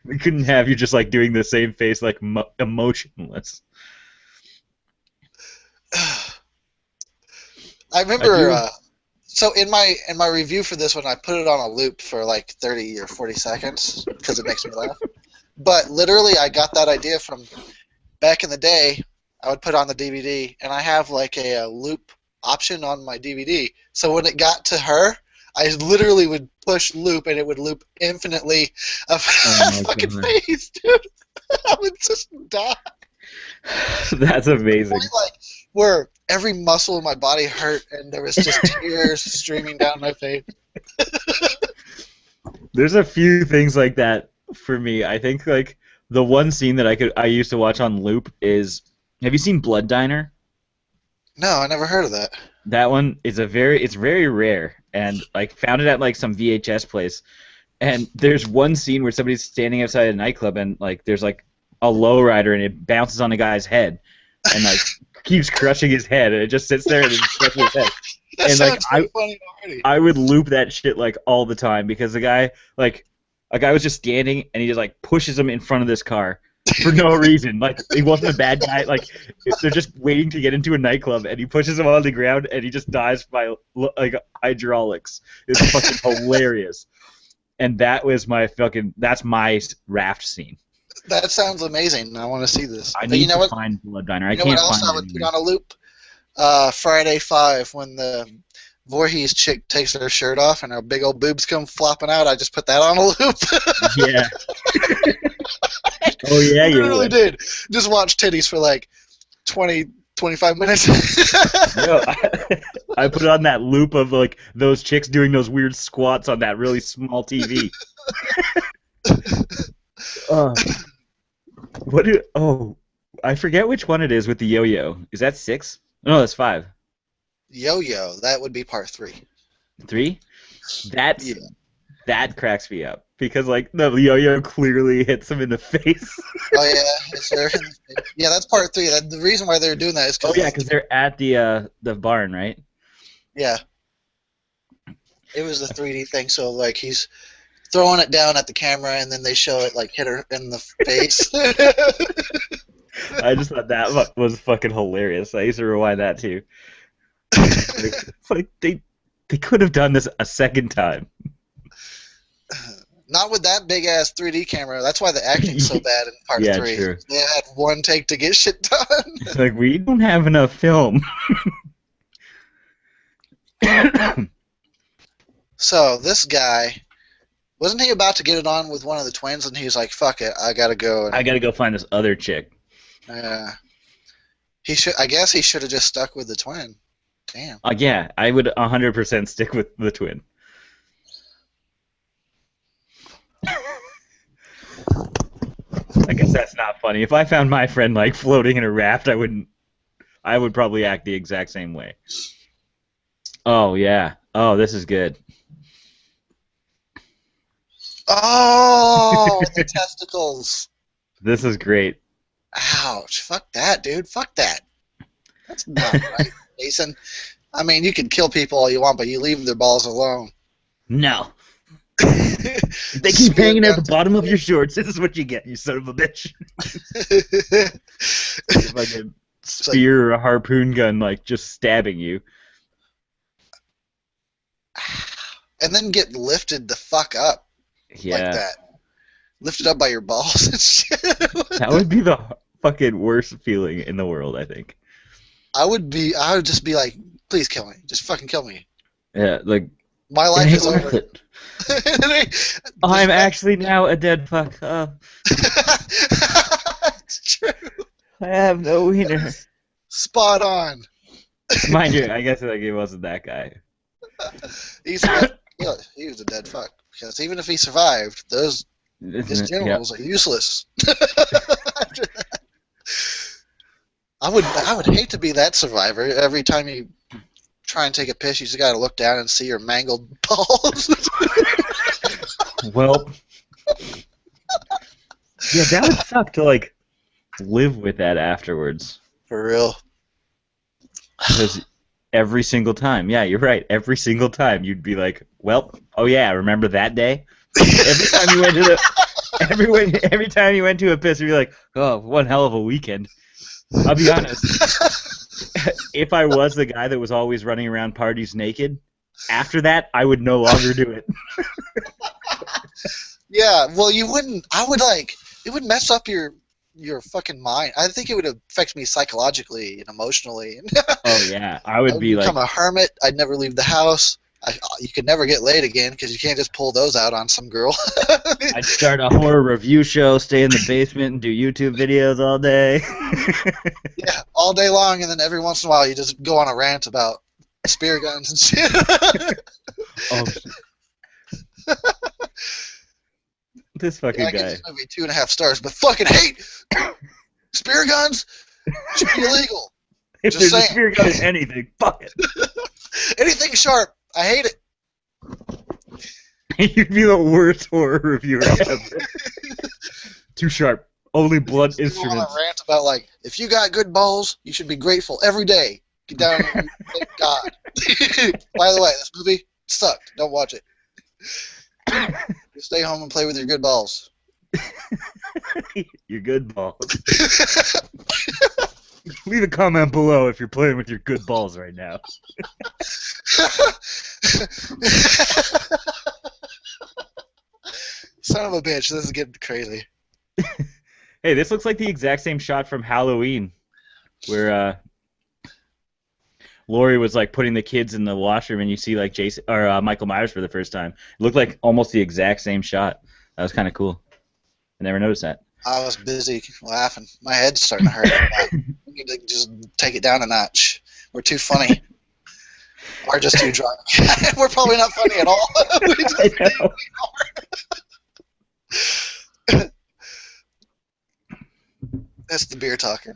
We couldn't have you just like doing the same face like emotionless. I remember. So in my review for this one, I put it on a loop for like 30 or 40 seconds because it makes me laugh. But literally, I got that idea from back in the day. I would put it on the DVD, and I have like a loop option on my DVD. So when it got to her, I literally would push loop, and it would loop infinitely of her fucking face, dude. I would just die. That's amazing. Like, where every muscle in my body hurt, and there was just tears streaming down my face. There's a few things like that for me. I think like the one scene that I used to watch on loop is, have you seen Blood Diner? No, I never heard of that. That one is it's very rare, and like found it at like some VHS place. And there's one scene where somebody's standing outside a nightclub, and like there's like a lowrider, and it bounces on a guy's head, and like keeps crushing his head, and it just sits there and it crushes his head. That and sounds like funny already. I would loop that shit like all the time because the guy like a guy was just standing and he just like pushes him in front of this car for no reason. Like he wasn't a bad guy. Like they're just waiting to get into a nightclub, and he pushes him on the ground, and he just dies by like hydraulics. It's fucking hilarious. And that's my raft scene. That sounds amazing. I want to see this. I need to find Blood Diner. I can't what else find I would put on a loop? Friday 5, when the Voorhees chick takes her shirt off and her big old boobs come flopping out. I just put that on a loop. Yeah. Oh yeah, you really did. Just watch titties for like 20, 25 minutes. No, I put on that loop of like those chicks doing those weird squats on that really small TV. I forget which one it is with the yo-yo. Is that 6? No, that's 5. Yo-yo, that would be part 3. 3? That cracks me up because like the yo-yo clearly hits him in the face. Oh yeah, it's there. Yeah, that's part 3. The reason why they're doing that is because they're at the barn, right? Yeah. It was the 3D thing, so like he's throwing it down at the camera, and then they show it like hit her in the face. I just thought that was fucking hilarious. I used to rewind that too. Like they could have done this a second time. Not with that big ass 3D camera. That's why the acting's so bad in part 3. True. They had one take to get shit done. Like we don't have enough film. So this guy, wasn't he about to get it on with one of the twins, and he's like, "Fuck it, I gotta go." I gotta go find this other chick. He should. I guess he should have just stuck with the twin. Damn. Yeah, I would 100% stick with the twin. I guess that's not funny. If I found my friend like floating in a raft, I would probably act the exact same way. Oh yeah. Oh, this is good. Oh, the testicles. This is great. Ouch. Fuck that, dude. Fuck that. That's not right, Jason. I mean, you can kill people all you want, but you leave their balls alone. No. They keep hanging out the bottom of your shorts. This is what you get, you son of a bitch. Like a spear or a harpoon gun, like, just stabbing you. And then get lifted the fuck up. Yeah. Like that. Lifted up by your balls and shit. That would be the fucking worst feeling in the world, I think. I would just be like, please kill me. Just fucking kill me. Yeah, like My it life ain't is worth over. it. I'm actually now a dead fuck. It's true. I have no wiener. Spot on. Mind you, I guess like it wasn't that guy. He's yeah, he was a dead fuck because even if he survived, his Isn't it? Yeah. genitals are useless. I would hate to be that survivor. Every time you try and take a piss, you just got to look down and see your mangled balls. Well, yeah, that would suck to like live with that afterwards. For real. Because every single time, yeah, you're right. Every single time, you'd be like, "Well, oh yeah, remember that day?" Every time you went to every time you went to a piss, you'd be like, "Oh, one hell of a weekend." I'll be honest. If I was the guy that was always running around parties naked, after that, I would no longer do it. Yeah, well, you wouldn't. I would like. It would mess up your fucking mind. I think it would affect me psychologically and emotionally. Oh yeah, I I would would be become like, a hermit. I'd never leave the house. You could never get laid again because you can't just pull those out on some girl. I'd start a horror review show, stay in the basement, and do YouTube videos all day. Yeah, all day long, and then every once in a while you just go on a rant about spear guns and shit. Oh, this Yeah, fucking I give guy. this movie 2.5 stars, but fucking hate spear guns should be illegal. If Just there's a saying. spear gun in anything, fuck it. Anything sharp, I hate it. You'd be the worst horror reviewer ever. Too sharp. Only blunt Just go on a instruments. rant about like, if you got good balls, you should be grateful every day. Get down and thank God. By the way, this movie sucked. Don't watch it. Just stay home and play with your good balls. Your good balls. Leave a comment below if you're playing with your good balls right now. Son of a bitch, this is getting crazy. Hey, this looks like the exact same shot from Halloween, where Laurie was like putting the kids in the washroom, and you see like Jason or Michael Myers for the first time. It looked like almost the exact same shot. That was kind of cool. I never noticed that. I was busy laughing. My head's starting to hurt. We need to just take it down a notch. We're too funny. Or just too drunk. We're probably not funny at all. We just That's the beer talking.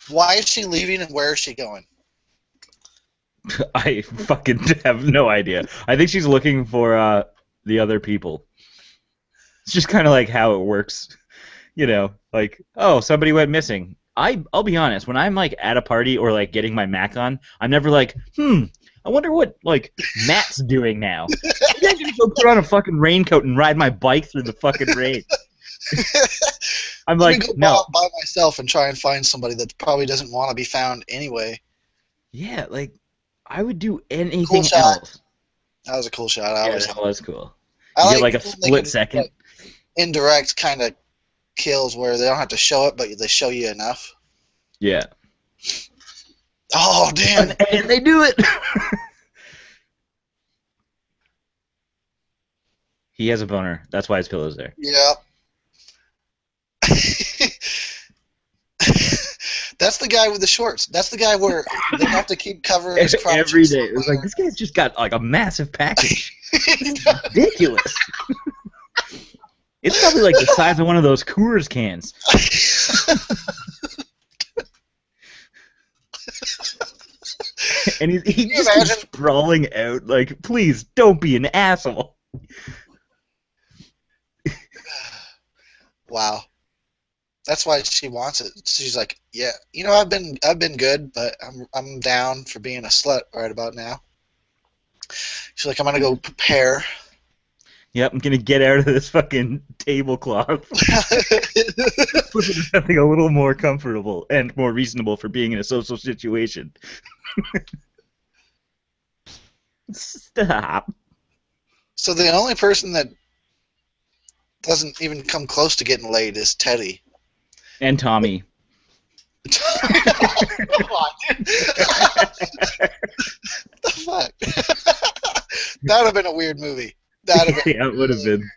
Why is she leaving and where is she going? I fucking have no idea. I think she's looking for the other people. It's just kind of like how it works. You know, like, oh, somebody went missing. I'll be honest, when I'm like at a party or like getting my Mac on, I'm never like, I wonder what like Matt's doing now. Maybe I'm gonna go put on a fucking raincoat and ride my bike through the fucking rain. I'm Let like, me go no. by myself and try and find somebody that probably doesn't want to be found anyway. Yeah, like I would do anything Cool shot. else. That was a cool shot. Yeah, that was cool. I You get like a when they split can, second. like, indirect kind of kills where they don't have to show it, but they show you enough. Yeah. Oh, damn. And they do it. He has a boner. That's why his pillow's there. Yeah. That's the guy with the shorts. That's the guy where they have to keep covering his crotch Every day. It was like, this guy's just got like a massive package. It's ridiculous. It's probably like the size of one of those Coors cans. And he just keeps sprawling out like, please don't be an asshole. Wow. That's why she wants it. She's like, yeah, you know, I've been good, but I'm down for being a slut right about now. She's like, I'm gonna go prepare. Yep, I'm gonna get out of this fucking tablecloth. Put into something a little more comfortable and more reasonable for being in a social situation. Stop. So the only person that doesn't even come close to getting laid is Teddy. And Tommy. Come on, dude. The fuck? That would have been a weird movie. That would have been Yeah, it would have been.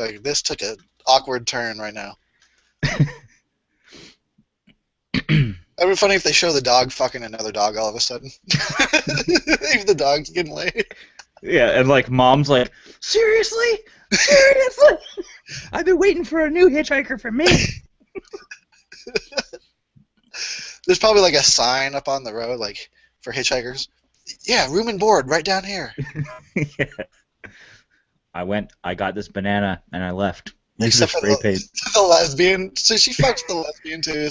like, this took an awkward turn right now. It would be funny if they show the dog fucking another dog all of a sudden. If the dog's getting laid. Yeah, and like mom's like, seriously? Seriously? I've been waiting for a new hitchhiker for me. There's probably like a sign up on the road, like for hitchhikers. Yeah, room and board right down here. Yeah. I got this banana, and I left. This is Except for spray paint. the lesbian. So she fucks the lesbian too.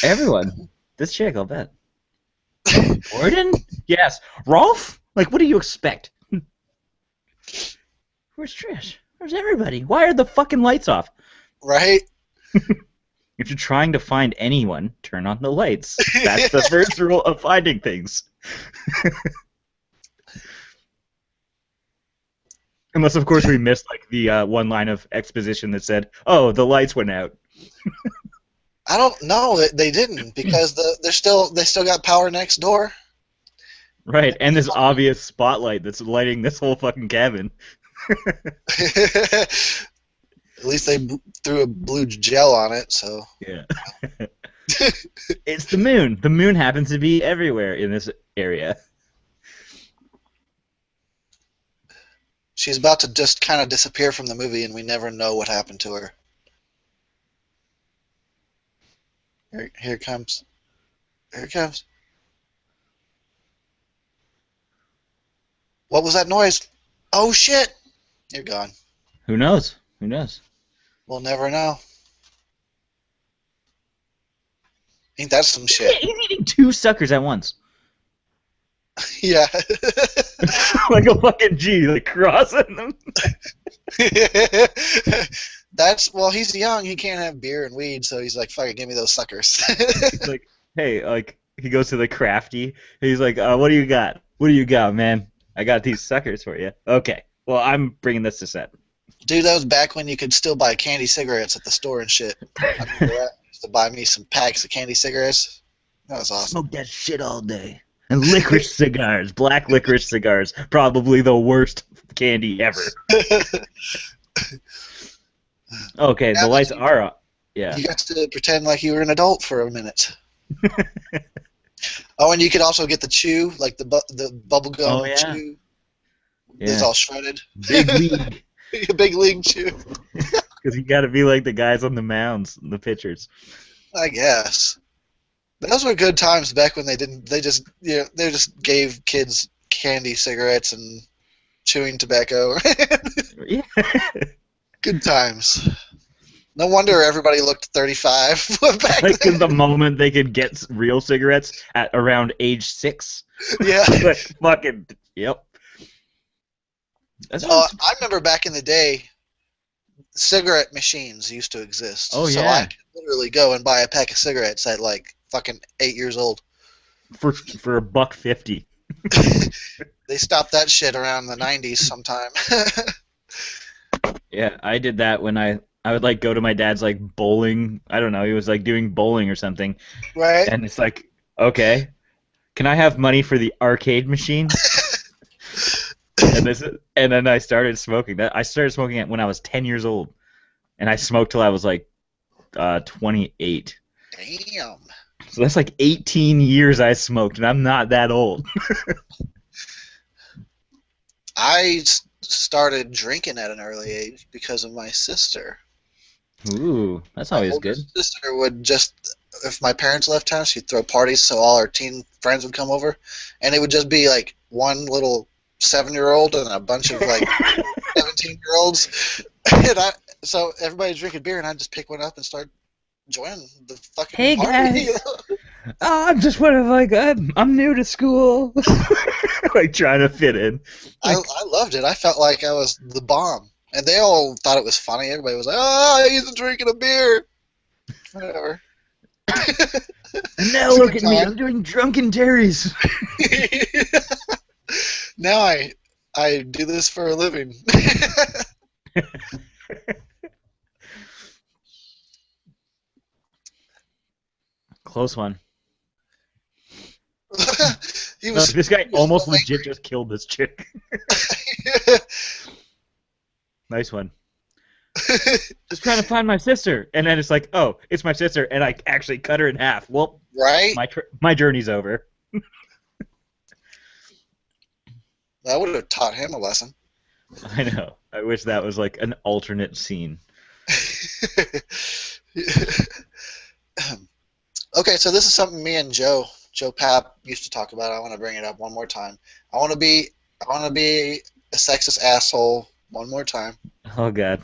Everyone. This chick, I'll bet. Gordon? Yes. Rolf? Like, what do you expect? Where's Trish? Where's everybody? Why are the fucking lights off? Right? If you're trying to find anyone, turn on the lights. That's the first rule of finding things. Unless, of course, we missed like the one line of exposition that said, "Oh, the lights went out." I don't know. They didn't because they still got power next door. Right, and this obvious spotlight that's lighting this whole fucking cabin. At least they threw a blue gel on it, so. Yeah. It's the moon. The moon happens to be everywhere in this area. She's about to just kind of disappear from the movie, and we never know what happened to her. Here it comes. Here it comes. What was that noise? Oh, shit! You're gone. Who knows? Who knows? We'll never know. Ain't that some shit? He's eating two suckers at once. Yeah. Like a fucking G, like crossing them. Well, he's young. He can't have beer and weed, so he's like, fuck it, give me those suckers. He's like, hey, like, he goes to the crafty. He's like, what do you got? What do you got, man? I got these suckers for you. Okay. Well, I'm bringing this to set. Dude, that was back when you could still buy candy cigarettes at the store and shit. I remember that. I used to buy me some packs of candy cigarettes. That was awesome. Smoke that shit all day. And licorice cigars, black licorice cigars, probably the worst candy ever. Okay, the lights are on. Yeah. You got to pretend like you were an adult for a minute. Oh, and you could also get the chew, like the bubble gum chew. Yeah. It's all shredded. Big league. Big league chew. Because you got to be like the guys on the mounds, the pitchers. I guess. Those were good times back when they just gave kids candy cigarettes and chewing tobacco. Yeah. Good times. No wonder everybody looked 35 back like then. the moment they could get real cigarettes at around age 6. Yeah. Like, fucking, yep. I remember back in the day, cigarette machines used to exist. Oh, yeah. So I could literally go and buy a pack of cigarettes at like fucking 8 years old. For $1.50. They stopped that shit around the 90s sometime. Yeah, I did that when I would like go to my dad's like bowling. I don't know, he was like doing bowling or something. Right. And it's like, okay, can I have money for the arcade machine? And then I started smoking. I started smoking it when I was 10 years old, and I smoked till I was like 28. Damn. So that's like 18 years I smoked, and I'm not that old. I started drinking at an early age because of my sister. Ooh, that's always good. My sister would just, if my parents left town, she'd throw parties so all our teen friends would come over, and it would just be like one little 7-year-old and a bunch of like 17-year-olds. And so everybody's drinking beer, and I'd just pick one up and start joining the fucking party. Guys. You know? Oh, I'm just one of like I'm new to school, like trying to fit in. I loved it. I felt like I was the bomb, and they all thought it was funny. Everybody was like, "Oh, he's drinking a beer." Whatever. And now look at me, I'm doing Drunkentaries. Now I do this for a living. close one. he No, was. this guy He was almost so legit just killed this chick. angry. Nice one. Just trying to find my sister, and then it's like, oh, it's my sister, and I actually cut her in half. Well, Right? my journey's over. That would have taught him a lesson. I know. I wish that was like an alternate scene. Okay, so this is something me and Joe Papp used to talk about. I want to bring it up one more time. I want to be a sexist asshole one more time. Oh God.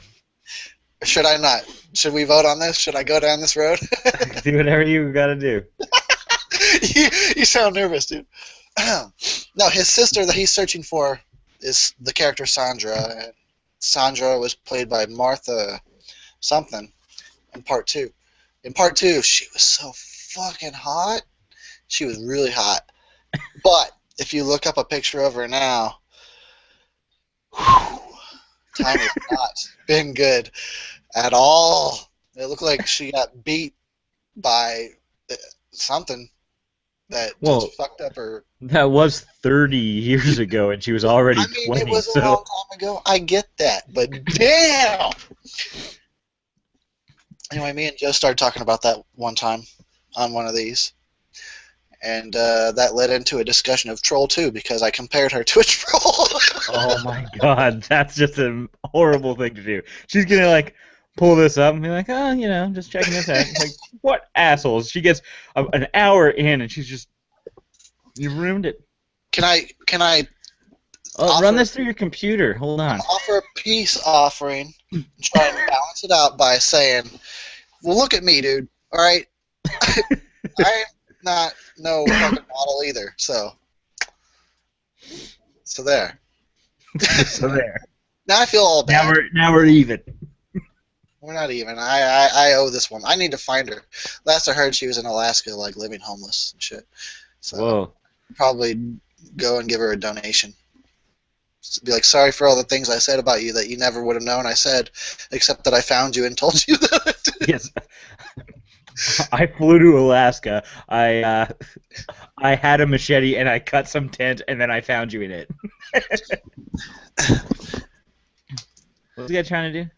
Should I not? Should we vote on this? Should I go down this road? Do whatever you gotta do. you sound nervous, dude. No, his sister that he's searching for is the character Sandra. And Sandra was played by Martha something in part 2. In part 2, she was so fucking hot. She was really hot. But if you look up a picture of her now, whew, time has not been good at all. It looked like she got beat by something that just fucked up her. That was 30 years ago, and she was already 20. It was a long time ago. I get that, but damn. Anyway, me and Joe started talking about that one time on one of these, and that led into a discussion of Troll 2 because I compared her to a troll. Oh my God, that's just a horrible thing to do. She's gonna like pull this up and be like, oh, you know, just checking this out. It's like, what assholes? She gets an hour in and she's just, you ruined it. Can I? Run this through your computer. Hold on. Offer a peace offering and try and balance it out by saying, well, look at me, dude. All right, I'm not no fucking model either. So there. So there. Now I feel all bad. Now we're even. We're not even. I owe this one. I need to find her. Last I heard, she was in Alaska, like living homeless and shit. So Whoa. probably go and give her a donation. Be like, sorry for all the things I said about you that you never would have known I said, except that I found you and told you that. Yes. I flew to Alaska. I had a machete and I cut some tent and then I found you in it. What's the guy trying to do?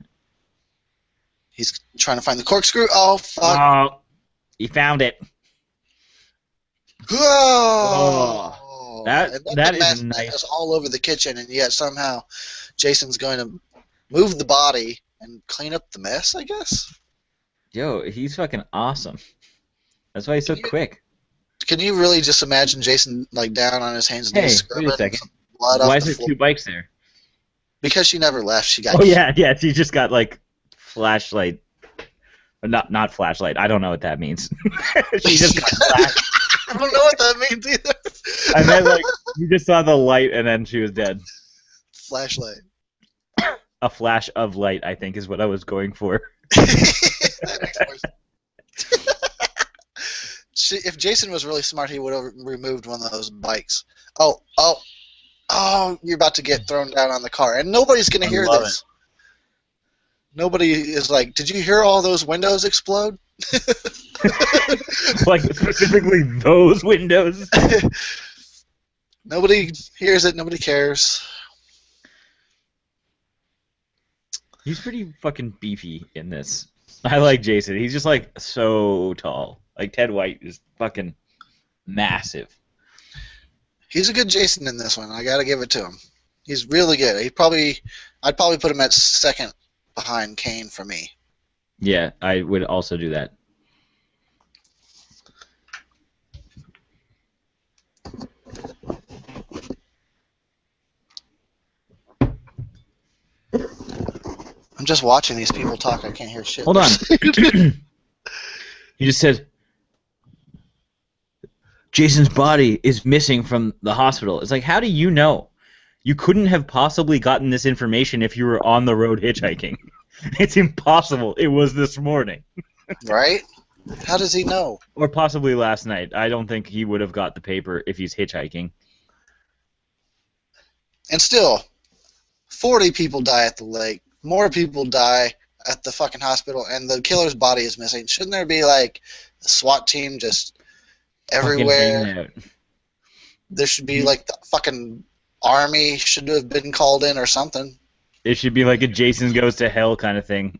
He's trying to find the corkscrew. Oh, fuck. Oh, he found it. Whoa. That is nice. That is all over the kitchen, and yet somehow Jason's going to move the body and clean up the mess, I guess. Yo, he's fucking awesome. That's why he's so quick. Can you really just imagine Jason like down on his hands and knees scrubbing wait a second. blood Why off is the there floor? 2 bikes there? Because she never left. She got. Oh yeah. She just got like flashlight. Not flashlight. I don't know what that means. She just got flashed. I don't know what that means either. I meant like you just saw the light and then she was dead. Flashlight. A flash of light, I think, is what I was going for. That makes more sense. If Jason was really smart, he would have removed one of those bikes. Oh! You're about to get thrown down on the car, and nobody's gonna hear this. Nobody is like, did you hear all those windows explode? Like specifically those windows. Nobody hears it. Nobody cares. He's pretty fucking beefy in this. I like Jason. He's just like so tall. Like Ted White is fucking massive. He's a good Jason in this one. I gotta give it to him. He's really good. I'd probably put him at second behind Kane for me. Yeah, I would also do that. I'm just watching these people talk. I can't hear shit. Hold on. He just said, Jason's body is missing from the hospital. It's like, how do you know? You couldn't have possibly gotten this information if you were on the road hitchhiking. It's impossible. It was this morning. Right? How does he know? Or possibly last night. I don't think he would have got the paper if he's hitchhiking. And still, 40 people die at the lake. More people die at the fucking hospital, and the killer's body is missing. Shouldn't there be like a SWAT team just Fucking hanging everywhere? out. There should be like the fucking army should have been called in or something. It should be like a Jason Goes to Hell kind of thing.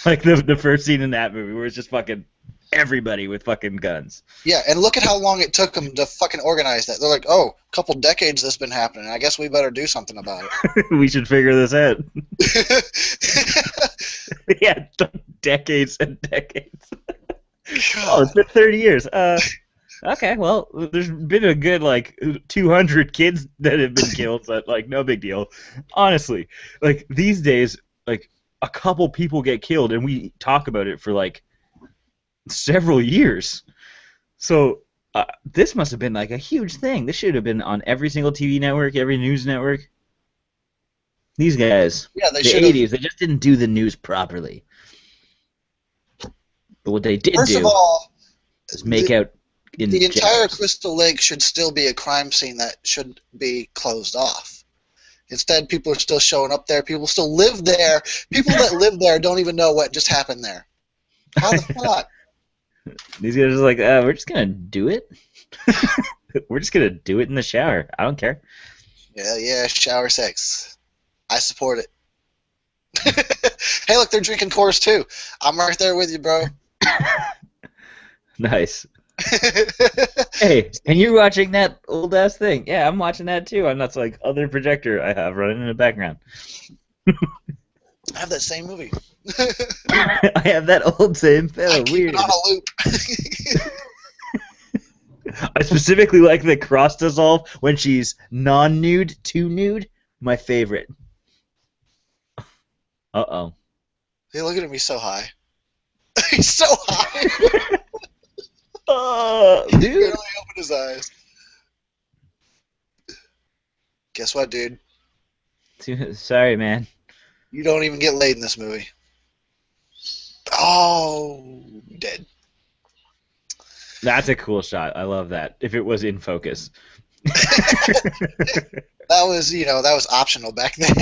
Like the first scene in that movie where it's just fucking everybody with fucking guns. Yeah, and look at how long it took them to fucking organize that. They're like, oh, a couple decades this has been happening. I guess we better do something about We should figure this out. it. Yeah, decades and decades. Oh, God. it's been 30 years. Okay, well, there's been a good, like, 200 kids that have been killed, but, like, no big deal. Honestly, like, these days, like, a couple people get killed, and we talk about it for, like, several years. So, this must have been, like, a huge thing. This should have been on every single TV network, every news network. These guys, Yeah, they the should have. 80s, they just didn't do the news properly. But what they did First of do all, is make out in the entire jars. Crystal Lake should still be a crime scene that should be closed off. Instead, people are still showing up there. People still live there. People that live there don't even know what just happened there. How the fuck? These guys are like, we're just gonna do it. We're just gonna do it in the shower. I don't care. Yeah, shower sex. I support it. Hey, look, they're drinking Coors too. I'm right there with you, bro. Nice. Hey, and you're watching that old ass thing? Yeah, I'm watching that too on that like other projector I have running in the background. I have that same movie. I have that old same I film. keep Weird. it on a loop. I specifically like the cross dissolve when she's non-nude to nude. My favorite. Uh-oh. Hey, look at him. He's so high. He's so high. He Dude. barely opened his eyes. Guess what, dude? Sorry, man. You don't even get laid in this movie. Oh, dead. That's a cool shot. I love that. If it was in focus. That was optional back then.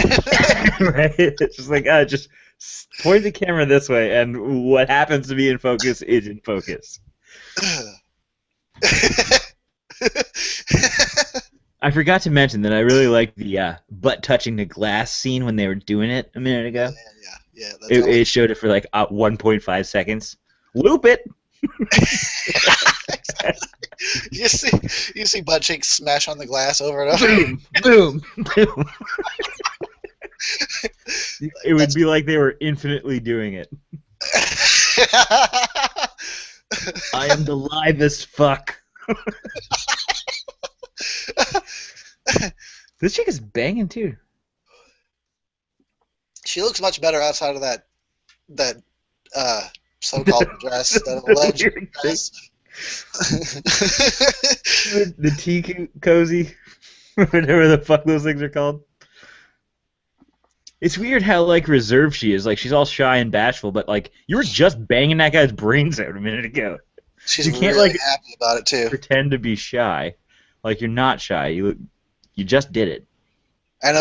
Right? It's just like, just point the camera this way, and what happens to be in focus is in focus. I forgot to mention that I really liked the butt touching the glass scene when they were doing it a minute ago. Yeah. It showed it for like 1.5 seconds. Loop it. You see butt cheeks smash on the glass over and over. Boom, boom. It would be like they were infinitely doing it. I am the livest fuck. This chick is banging too. She looks much better outside of that so-called dress, that alleged dress. The tea cozy, whatever the fuck those things are called. It's weird how like reserved she is. Like she's all shy and bashful, but like you were just banging that guy's brains out a minute ago. She's You can't really like happy about it too. pretend to be shy. Like you're not shy. You just did it. And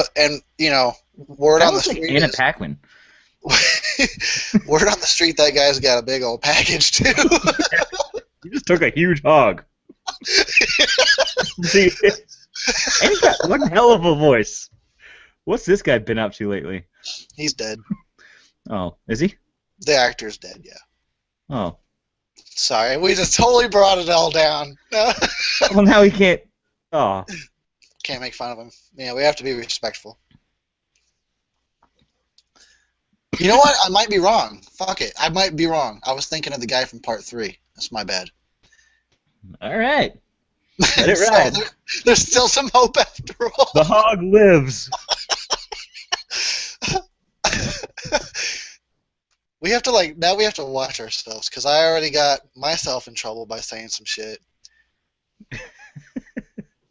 word That on the looks like street Anna is, Paquin. word on the street that guy's got a big old package too. You just took a huge hog. See, and he's got one hell of a voice. What's this guy been up to lately? He's dead. Oh, is he? The actor's dead. Yeah. Oh. Sorry, we just totally brought it all down. Well, now he can't. Oh. Can't make fun of him. Yeah, we have to be respectful. You know what? I might be wrong. Fuck it. I might be wrong. I was thinking of the guy from Part 3. That's my bad. All right. Let it ride. There's still some hope after all. The hog lives. We have to watch ourselves because I already got myself in trouble by saying some shit.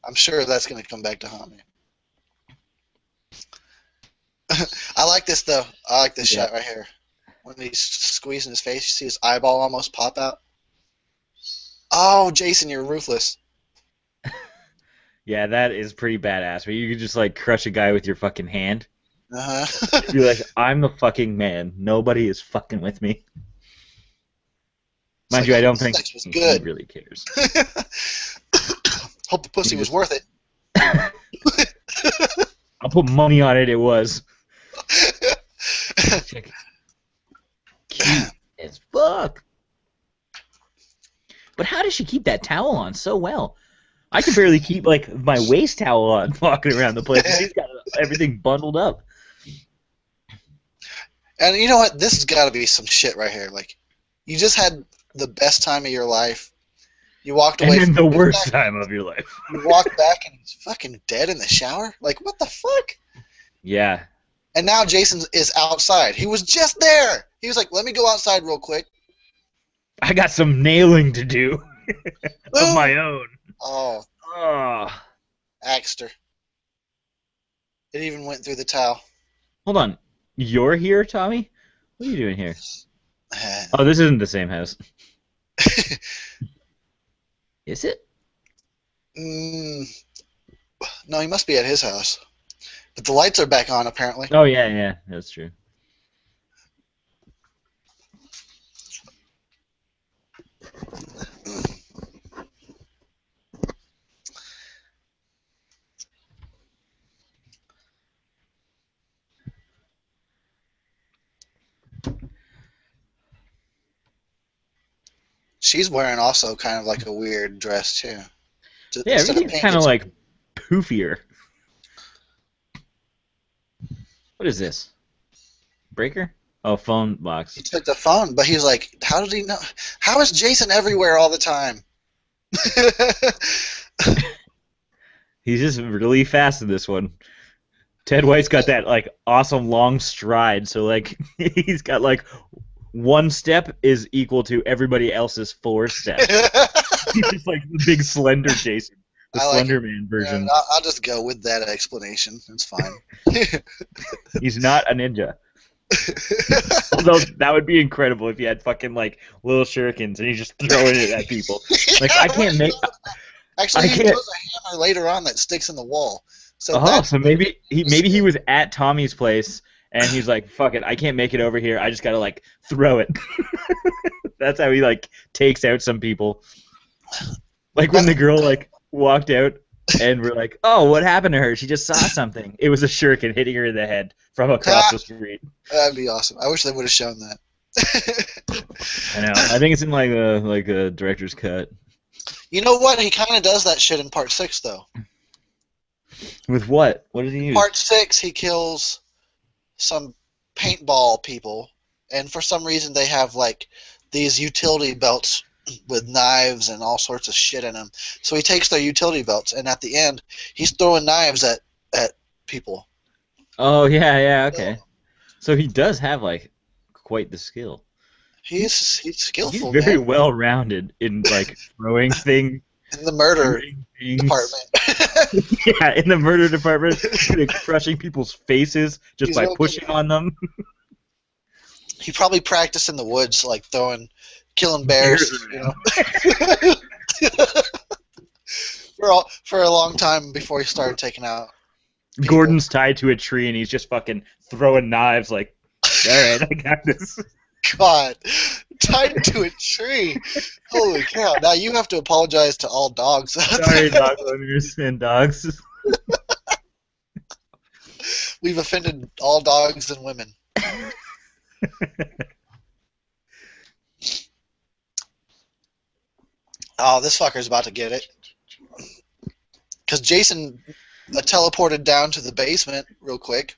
I'm sure that's going to come back to haunt me. I like this though. I like this shot right here. When he's squeezing his face, you see his eyeball almost pop out. Oh, Jason, you're ruthless. Yeah, that is pretty badass. Where you could just like crush a guy with your fucking hand. Uh-huh. Be like, I'm the fucking man. Nobody is fucking with me. It's Mind like, you, I I hope don't the think sex was he good. really cares. Hope the pussy He was just, worth it. I'll put money on it. It was. Check. Cute as fuck. But how does she keep that towel on so well? I can barely keep like my waist towel on walking around the place, and she's got everything bundled up. And you know what? This has got to be some shit right here. Like, you just had the best time of your life. You walked And away then from the him. worst time of your life. You walked back and he's fucking dead in the shower? Like, what the fuck? Yeah. And now Jason is outside. He was just there. He was like, let me go outside real quick. I got some nailing to do of Boom! my own. Oh, Oh. axed her. It even went through the towel. Hold on. You're here, Tommy? What are you doing here? Oh, this isn't the same house. Is it? No, he must be at his house. But the lights are back on, apparently. Oh, yeah, that's true. She's wearing also kind of like a weird dress, too. Yeah, Instead of everything's pink, kind of it's... like poofier. What is this? Breaker? Oh, phone box. He took the phone, but he's like, how did he know? How is Jason everywhere all the time? He's just really fast in this one. Ted White's got that like awesome long stride, so like he's got like one step is equal to everybody else's 4 steps. He's just like the big slender Jason, the I like Slender it. Man version. I'll just go with that explanation. It's fine. He's not a ninja. Although that would be incredible if he had fucking like little shurikens and he's just throwing it at people. Like I can't make. Actually, I he can't. throws a hammer later on that sticks in the wall. So Oh, so maybe he was at Tommy's place and he's like, "Fuck it, I can't make it over here. I just gotta like throw it." That's how he like takes out some people. Like when the girl like walked out and we're like, "Oh, what happened to her? She just saw something." It was a shuriken hitting her in the head from across the street. That'd be awesome. I wish they would have shown that. I know. I think it's in like a director's cut. You know what? He kind of does that shit in part 6, though. With what? What did he use? Part 6, he kills some paintball people, and for some reason they have like these utility belts with knives and all sorts of shit in them. So he takes their utility belts, and at the end, he's throwing knives at people. Oh yeah, okay. So he does have like quite the skill. He's skillful, He's very man. well rounded in like throwing things. In the murder Things. department. Yeah, in the murder department, like, crushing people's faces just He's by real pushing good. on them. He probably practiced in the woods, like killing bears, you know, for a long time before he started taking out people. Gordon's tied to a tree and he's just fucking throwing knives like, all right, I got this. God, tied to a tree. Holy cow! Now you have to apologize to all dogs out Sorry, there. dog owners and dogs. We've offended all dogs and women. Oh, this fucker's about to get it. Because Jason teleported down to the basement real quick.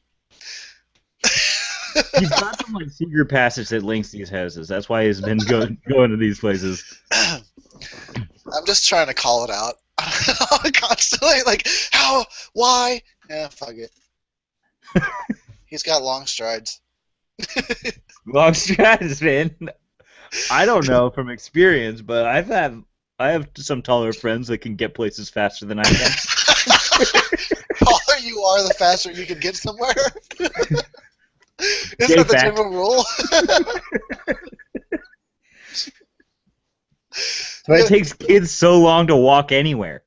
He's got some like secret passage that links these houses. That's why he's been going to these places. I'm just trying to call it out. Constantly, like, how? Why? Yeah, fuck it. He's got long strides. Long strides, man. I don't know from experience, but I have some taller friends that can get places faster than I can. Taller you are, the faster you can get somewhere. Isn't that the fact. general rule? So it takes kids so long to walk anywhere.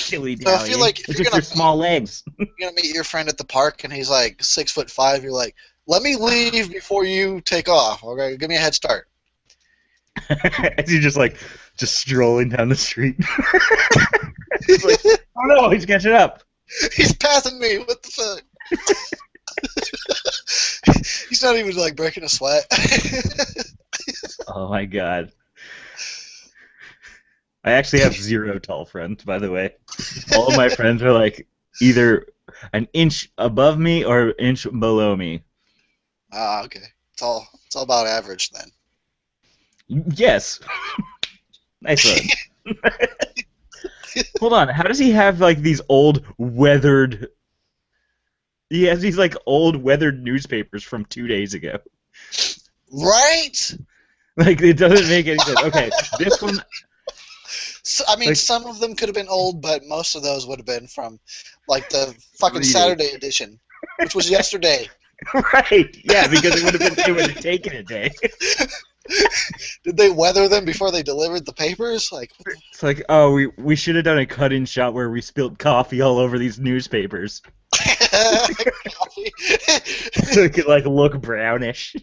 Dilly So I feel dallying. like if It's you're just gonna your small legs. meet your friend at the park and he's like 6'5", you're like, let me leave before you take off. Okay, give me a head start. As you're just strolling down the street. It's like, oh no, he's catching up. He's passing me. What the fuck? He's not even like breaking a sweat. Oh my god. I actually have 0 tall friends, by the way. All of my friends are like either an inch above me or an inch below me. Ah, okay. It's all about average then. Yes. Nice one. Hold on. How does he have like these old weathered? He has these like old weathered newspapers from 2 days ago. Right? Like it doesn't make any sense. Okay, this one. So, I mean, Like, some of them could have been old, but most of those would have been from like the fucking 3 days. Saturday edition, which was yesterday. Right. Yeah, because it would have taken a day. Did they weather them before they delivered the papers? Like, what the It's like, oh, we should have done a cut-in shot where we spilled coffee all over these newspapers. Coffee. So it could like look brownish.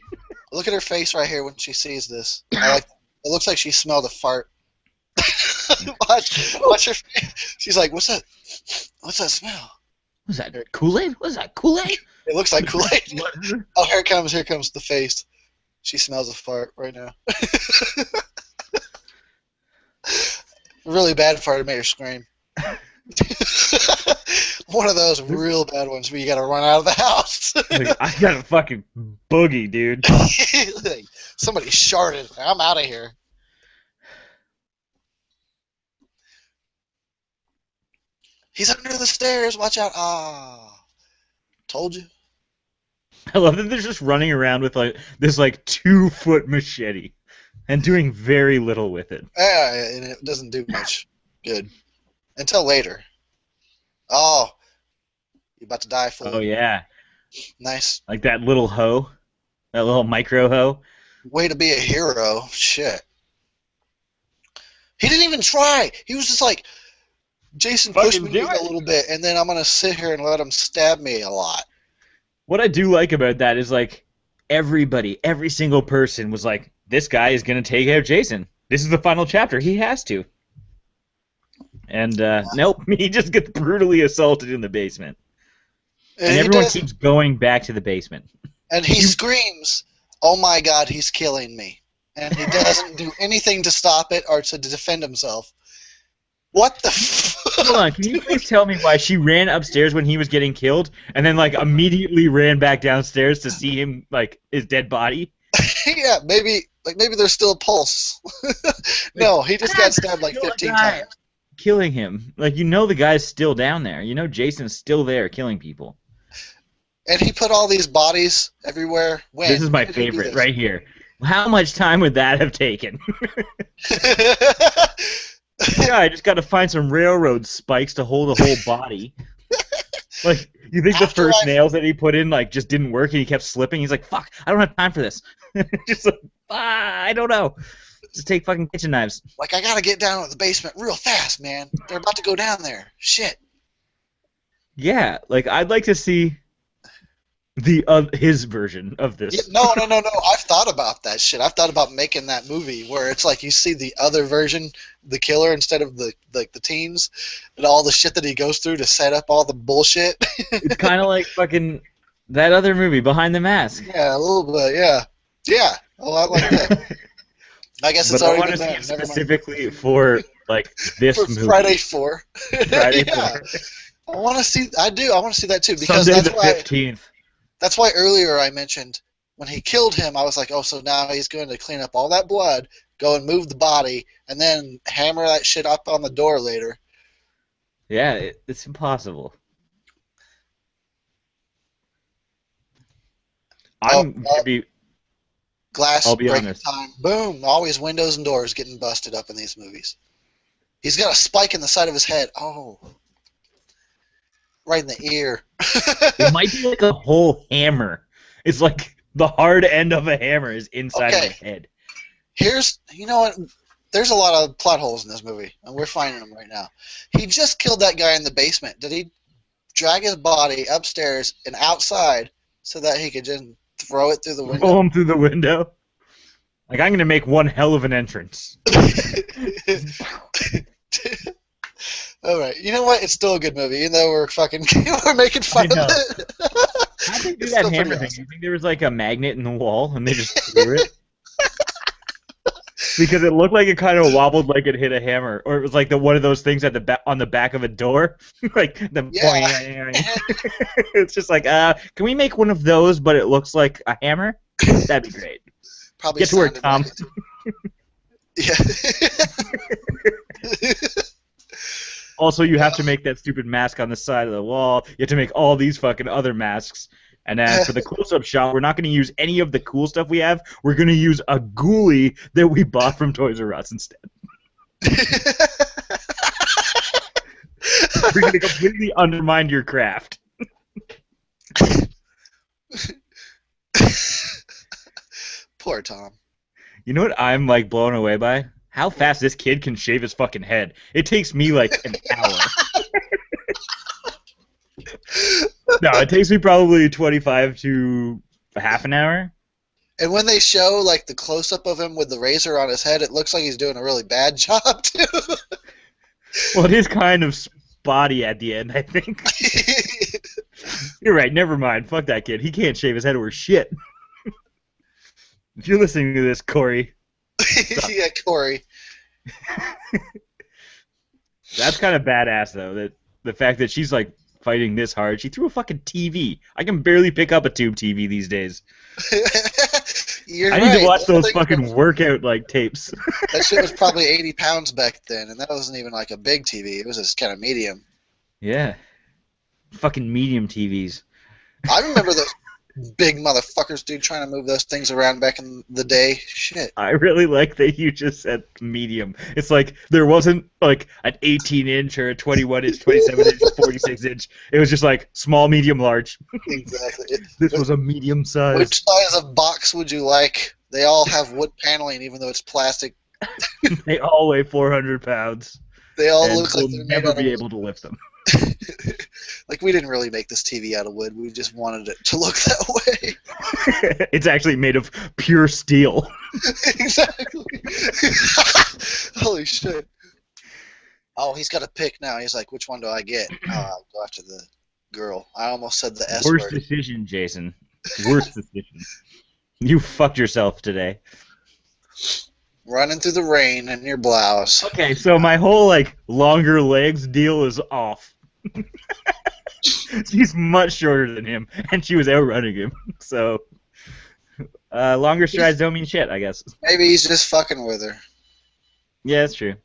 Look at her face right here when she sees this. It looks like she smelled a fart. watch her face. She's like, "What's that? What's that smell?" Was that Kool-Aid? Was that Kool-Aid? It looks like Kool-Aid. Oh, here it comes. Here comes the face. She smells a fart right now. Really bad fart. It made her scream. One of those real bad ones where you gotta run out of the house. Like, I got a fucking boogie, dude. Like, somebody sharted. I'm out of here. He's under the stairs. Watch out. Ah. Told you. I love that they're just running around with like this like 2-foot machete and doing very little with it. Yeah, and it doesn't do much good. Until later. Oh. You about to die, fool. Oh yeah, Nice. like that little hoe, that little micro hoe. Way to be a hero. Shit. He didn't even try. He was just like, Jason pushed Fucking me do a it. little bit, and then I'm going to sit here and let him stab me a lot. What I do like about that is like everybody, every single person was like, this guy is gonna take out Jason. This is the final chapter. He has to. And nope, he just gets brutally assaulted in the basement. And he everyone does- keeps going back to the basement. And he screams, "Oh my God, he's killing me!" And he doesn't do anything to stop it or to defend himself. What the? Hold on, can you please tell me why she ran upstairs when he was getting killed, and then like immediately ran back downstairs to see him like his dead body? Yeah, maybe there's still a pulse. No, he just got stabbed like 15 times. Killing him, like you know the guy's still down there. You know Jason's still there killing people. And he put all these bodies everywhere. When? This is my When did he do favorite this? right here. How much time would that have taken? Yeah, I just got to find some railroad spikes to hold a whole body. Like, you think the After first I- nails that he put in, like, just didn't work and he kept slipping? He's like, fuck, I don't have time for this. Just like, I don't know. Just take fucking kitchen knives. Like, I gotta get down to the basement real fast, man. They're about to go down there. Shit. Yeah, like, I'd like to see his version of Yeah, this. no. I've thought about that shit. I've thought about making that movie where it's like you see the other version, the killer, instead of the teens, and all the shit that he goes through to set up all the bullshit. It's kind of like fucking that other movie, Behind the Mask. Yeah, a little bit. Yeah, a lot like that. I guess it's But I already want to been see done. it Never mind. specifically for, like, this For movie. Friday 4. Friday Yeah. 4. I want to see. I do. I want to see that too because Sunday that's the why. 15th. That's why earlier I mentioned when he killed him, I was like, oh, so now he's going to clean up all that blood, go and move the body, and then hammer that shit up on the door later. Yeah, it's impossible. I'm gonna be. Glass I'll be breaking honest. time. Boom. Always windows and doors getting busted up in these movies. He's got a spike in the side of his head. Oh. Right in the ear. It might be like a whole hammer. It's like the hard end of a hammer is inside of Okay. the head. You know what? there's a lot of plot holes in this movie, and we're finding them right now. He just killed that guy in the basement. Did he drag his body upstairs and outside so that he could just throw it through the window? Pull him through the window. Like, I'm gonna make one hell of an entrance. All right, you know what? It's still a good movie, even though we're making fun of it. How'd they do that hammer thing? Do you think there was like a magnet in the wall and they just threw it? Because it looked like it kind of wobbled like it hit a hammer, or it was like one of those things at the on the back of a door, like the It's just like, can we make one of those, but it looks like a hammer? That'd be great. Probably get to work, Tom. Yeah. Also, you have to make that stupid mask on the side of the wall. You have to make all these fucking other masks. And then for the close-up shot, we're not going to use any of the cool stuff we have. We're going to use a ghoulie that we bought from Toys R Us instead. We're going to completely undermine your craft. Poor Tom. You know what I'm like blown away by? How fast this kid can shave his fucking head. It takes me like an hour. No, it takes me probably 25 to half an hour. And when they show like the close-up of him with the razor on his head, it looks like he's doing a really bad job too. Well, it is kind of spotty at the end, I think. You're right, never mind. Fuck that kid. He can't shave his head or shit. If you're listening to this, Corey. Yeah, Corey. That's kind of badass, though. That the fact that she's like fighting this hard. She threw a fucking TV. I can barely pick up a tube TV these days. I need to watch those fucking workout like tapes. That shit was probably 80 pounds back then, and that wasn't even like a big TV. It was just kind of medium. Yeah. Fucking medium TVs. I remember those big motherfuckers, dude, trying to move those things around back in the day. Shit. I really like that you just said medium. It's like there wasn't like an 18-inch or a 21-inch, 27-inch, 46-inch. It was just like small, medium, large. Exactly. This was a medium size. Which size of box would you like? They all have wood paneling, even though it's plastic. They all weigh 400 pounds. They all look like we'll never be able to lift them. Like, we didn't really make this TV out of wood. We just wanted it to look that way. It's actually made of pure steel. Exactly. Holy shit. Oh, he's got a pick now. He's like, which one do I get? Oh, I'll go after the girl. I almost said the S Worst word. decision, Jason. Worst decision. You fucked yourself today. Running through the rain in your blouse. Okay, so my whole, like, longer legs deal is off. She's much shorter than him, and she was outrunning him. So, longer strides don't mean shit, I guess. Maybe he's just fucking with her. Yeah, that's true.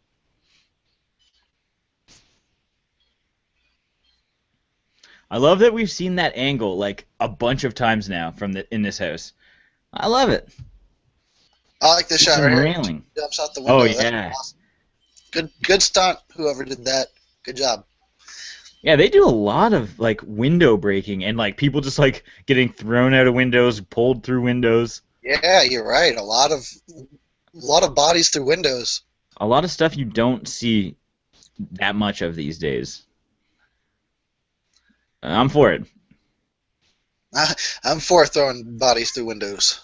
I love that we've seen that angle, like, a bunch of times now in this house. I love it. I like this shot right here. Railing. Jumps out the window. Oh, yeah. Awesome. Good stunt, whoever did that. Good job. Yeah, they do a lot of, like, window breaking and, like, people just, like, getting thrown out of windows, pulled through windows. Yeah, you're right. A lot of bodies through windows. A lot of stuff you don't see that much of these days. I'm for it. I'm for throwing bodies through windows.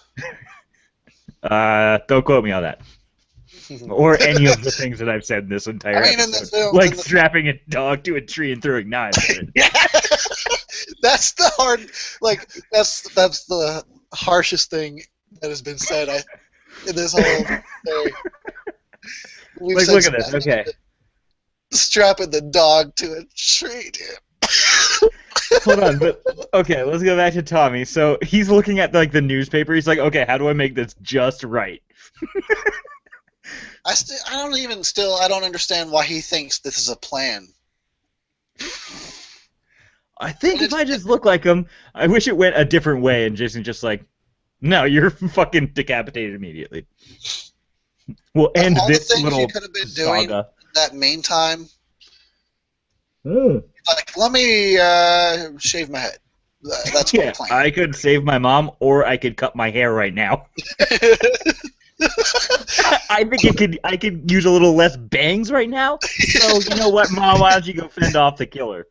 Don't quote me on that. Or any of the things that I've said in this entire episode. Like strapping a dog to a tree and throwing knives at it. Yeah. That's the hard, like, that's the harshest thing that has been said in this whole thing. Like, look at this, okay. Strapping the dog to a tree, dude. Hold on, but okay, let's go back to Tommy. So he's looking at like the newspaper. He's like, okay, how do I make this just right? I don't understand why he thinks this is a plan. I think if I just look like him, I wish it went a different way. And Jason's just like, no, you're fucking decapitated immediately. We'll end this little you could have been doing saga. That meantime. Oh. Like, let me shave my head. That's yeah, I could save my mom, or I could cut my hair right now. I think I could use a little less bangs right now. So you know what, Mom? Why don't you go fend off the killer?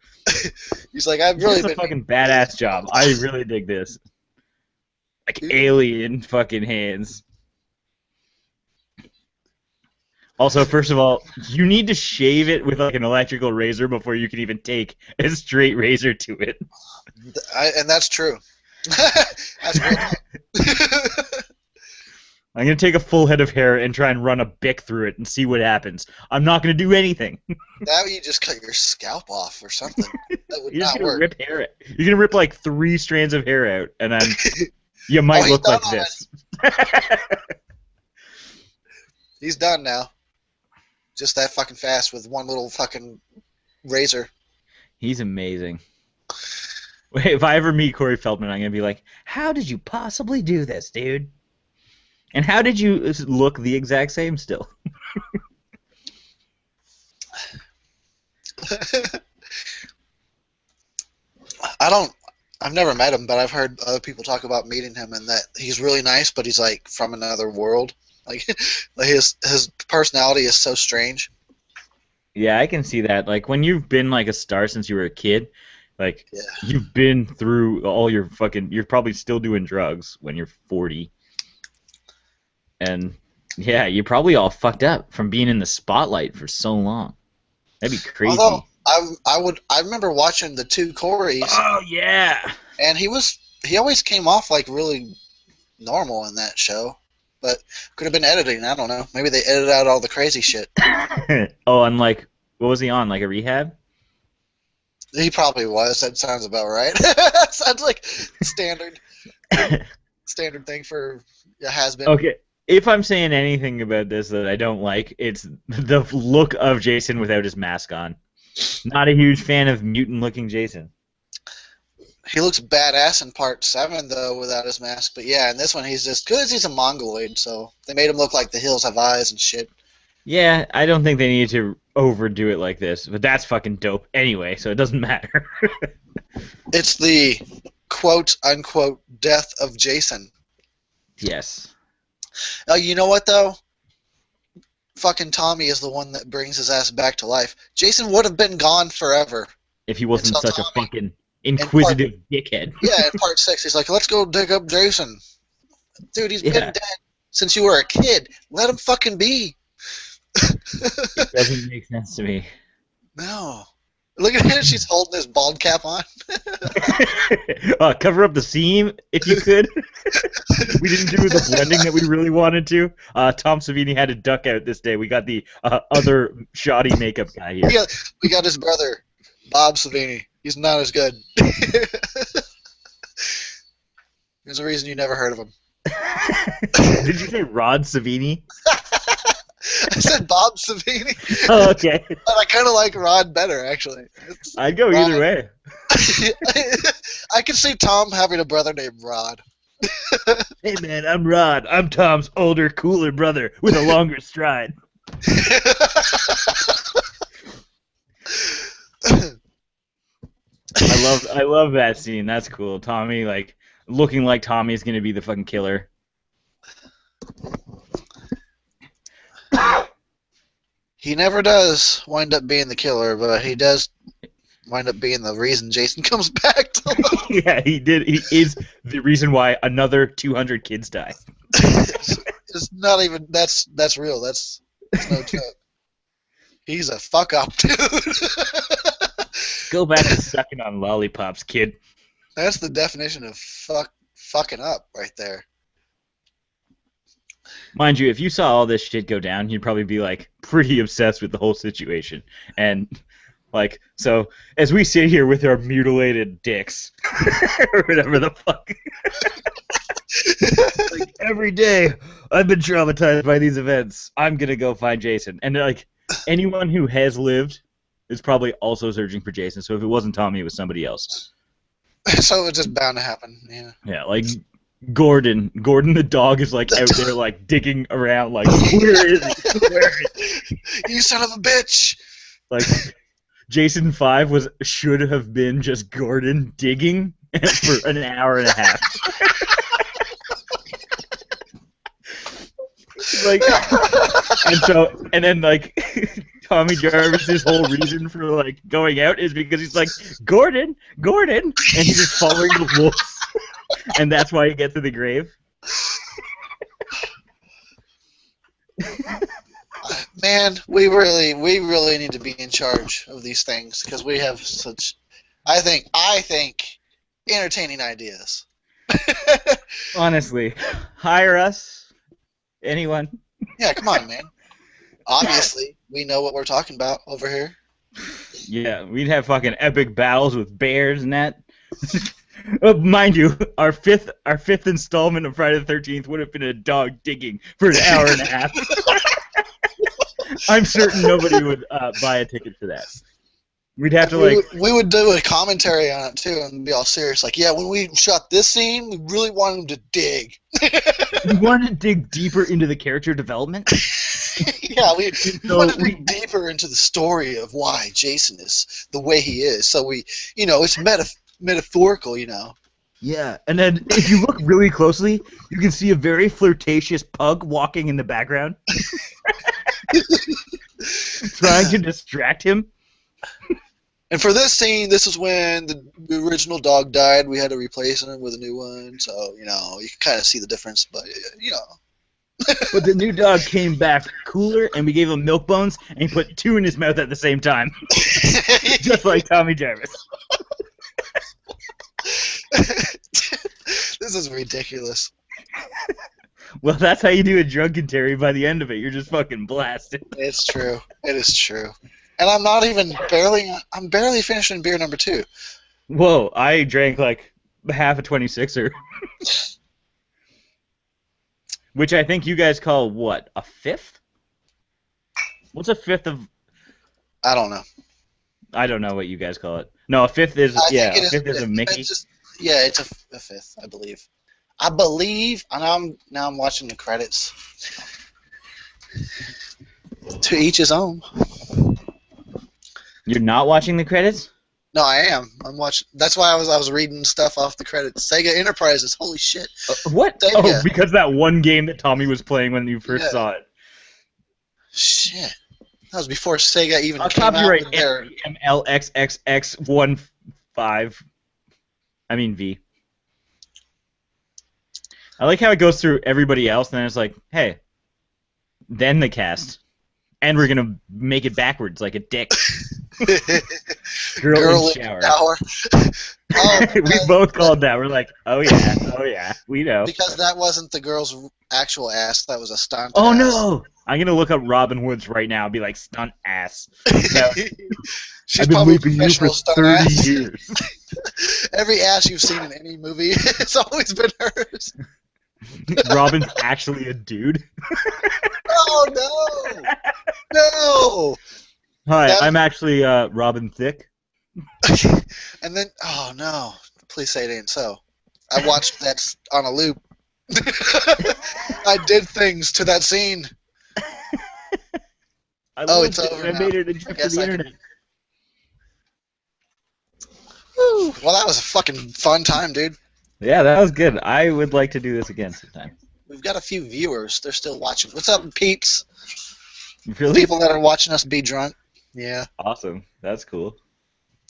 He's like, I've really It's a been. fucking badass job. I really dig this. Like alien fucking hands. Also, first of all, you need to shave it with like an electrical razor before you can even take a straight razor to it. And that's true. That's real. I'm gonna take a full head of hair and try and run a bic through it and see what happens. I'm not gonna do anything. That way you just cut your scalp off or something. That would You're just not gonna work. rip hair. You're gonna rip like 3 strands of hair out, and then you might he's look done like this. He's done now. Just that fucking fast with one little fucking razor. He's amazing. Wait, if I ever meet Corey Feldman, I'm gonna be like, "How did you possibly do this, dude? And how did you look the exact same still?" I've never met him, but I've heard other people talk about meeting him and that he's really nice, but he's like from another world. Like his personality is so strange. Yeah, I can see that. Like when you've been like a star since you were a kid, like Yeah. you've been through all your fucking. You're probably still doing drugs when you're 40, and yeah, you're probably all fucked up from being in the spotlight for so long. That'd be crazy. Although I remember watching the two Corys, Oh yeah. and he always came off like really normal in that show, but could have been editing. I don't know. Maybe they edited out all the crazy shit. Oh, and like, what was he on? Like a rehab? He probably was. That sounds about right. Sounds like standard thing for a has-been. Okay. If I'm saying anything about this that I don't like, it's the look of Jason without his mask on. Not a huge fan of mutant-looking Jason. He looks badass in part 7 though without his mask. But yeah, in this one he's just good as he's a mongoloid. So they made him look like the hills have eyes and shit. Yeah, I don't think they need to overdo it like this, but that's fucking dope anyway, so it doesn't matter. It's the quote unquote death of Jason. Yes. You know what though? Fucking Tommy is the one that brings his ass back to life. Jason would have been gone forever. If he wasn't Until such Tommy, a fucking inquisitive dickhead. Yeah, in part 6, he's like, let's go dig up Jason. Dude, he's been Yeah. dead since you were a kid. Let him fucking be. It doesn't make sense to me. No. Look at her. She's holding his bald cap on. Cover up the seam if you could. We didn't do the blending that we really wanted to. Tom Savini had to duck out this day. We got the other shoddy makeup guy here. We got his brother, Bob Savini. He's not as good. There's a reason you never heard of him. Did you say Rod Savini? I said Bob Savini. Oh, okay. But I kind of like Rod better, actually. I'd go either way. I can see Tom having a brother named Rod. Hey, man, I'm Rod. I'm Tom's older, cooler brother with a longer stride. I love that scene. That's cool. Tommy, like, looking like Tommy's gonna be the fucking killer. He never does wind up being the killer, but he does wind up being the reason Jason comes back to life. Yeah, he did. He is the reason why another 200 kids die. It's not even that's real. That's no joke. He's a fuck up, dude. Go back to sucking on lollipops, kid. That's the definition of fucking up right there. Mind you, if you saw all this shit go down, you'd probably be like pretty obsessed with the whole situation. And like, so as we sit here with our mutilated dicks, or whatever the fuck, like every day I've been traumatized by these events. I'm gonna go find Jason, and like anyone who has lived is probably also searching for Jason. So if it wasn't Tommy, it was somebody else. So it's just bound to happen. Yeah. Yeah, like Gordon the dog is like out there like digging around like where is he? Where is he? You son of a bitch! Like Jason 5 should have been just Gordon digging for an hour and a half. Like, and then like Tommy Jarvis's whole reason for like going out is because he's like Gordon, and he's just following the wolves, and that's why he gets to the grave. Man, we really need to be in charge of these things because we have such, I think, entertaining ideas. Honestly, hire us, anyone. Yeah, come on, man. Obviously, we know what we're talking about over here. Yeah, we'd have fucking epic battles with bears and that. Mind you, our fifth installment of Friday the 13th would have been a dog digging for an hour and a half. I'm certain nobody would buy a ticket for that. We'd have to like. We would do a commentary on it too, and be all serious. Like, yeah, when we shot this scene, we really wanted him to dig. We wanted to dig deeper into the character development. Yeah, we wanted to dig deeper into the story of why Jason is the way he is. So it's metaphorical, Yeah, and then if you look really closely, you can see a very flirtatious pug walking in the background, trying to distract him. And for this scene, this is when the original dog died. We had to replace him with a new one, so you can kind of see the difference. But But the new dog came back cooler, and we gave him milk bones, and he put 2 in his mouth at the same time, just like Tommy Jarvis. This is ridiculous. Well, that's how you do a Drunkentary. By the end of it, you're just fucking blasted. It's true. It is true. And I'm barely finishing beer number 2. Whoa, I drank like half a 26er. Which I think you guys call what? A fifth? What's a fifth of... I don't know. I don't know what you guys call it. No, a fifth is... a fifth is a Mickey. It's a fifth, I believe. And now I'm watching the credits. To each his own. You're not watching the credits? No, I am. I'm watching. That's why I was reading stuff off the credits. Sega Enterprises. Holy shit. What? Sega. Oh, because that one game that Tommy was playing when you first saw it. Shit. That was before Sega even came copyright out with their... MLXXX15. I mean V. I like how it goes through everybody else, and then it's like, hey, then the cast. And we're going to make it backwards like a dick. Girl in shower. We both called that. We're like, oh yeah, we know. Because that wasn't the girl's actual ass. That was a stunt ass. No! I'm going to look up Robin Woods right now and be like, stunt ass. No. She's I've been leaping you for 30 years. Every ass you've seen in any movie, it's always been hers. Robin's actually a dude. Oh, no! Hi, I'm actually Robin Thicke. And then, oh no, please say it ain't so. I watched that on a loop. I did things to that scene. It's over now. I made it a gift for the internet. Woo. Well, that was a fucking fun time, dude. Yeah, that was good. I would like to do this again sometime. We've got a few viewers. They're still watching. What's up, peeps? Really? People that are watching us be drunk. Yeah. Awesome. That's cool.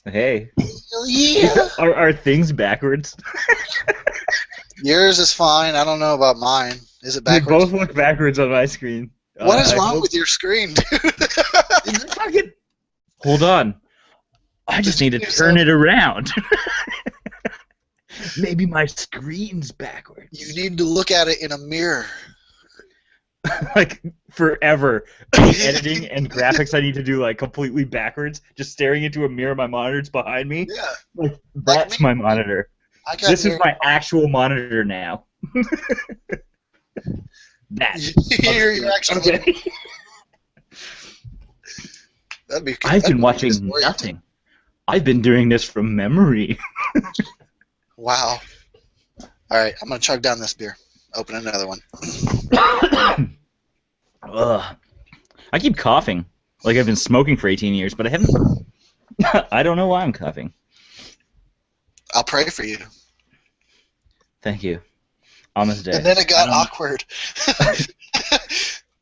Hey. Hell yeah. Are things backwards? Yours is fine. I don't know about mine. Is it backwards? They both look backwards on my screen. What is wrong with your screen, dude? Fucking... Hold on. I just need to turn it around. Maybe my screen's backwards. You need to look at it in a mirror. Like, forever. Editing and graphics I need to do, like, completely backwards. Just staring into a mirror, my monitor's behind me. Yeah. Like, that's my monitor. This is my actual monitor now. You're actually... Okay. That'd be I've been watching nothing. I've been doing this from memory. Wow. All right, I'm going to chug down this beer. Open another one. Ugh. I keep coughing. Like I've been smoking for 18 years, but I haven't... I don't know why I'm coughing. I'll pray for you. Thank you. On this day. And then it got awkward.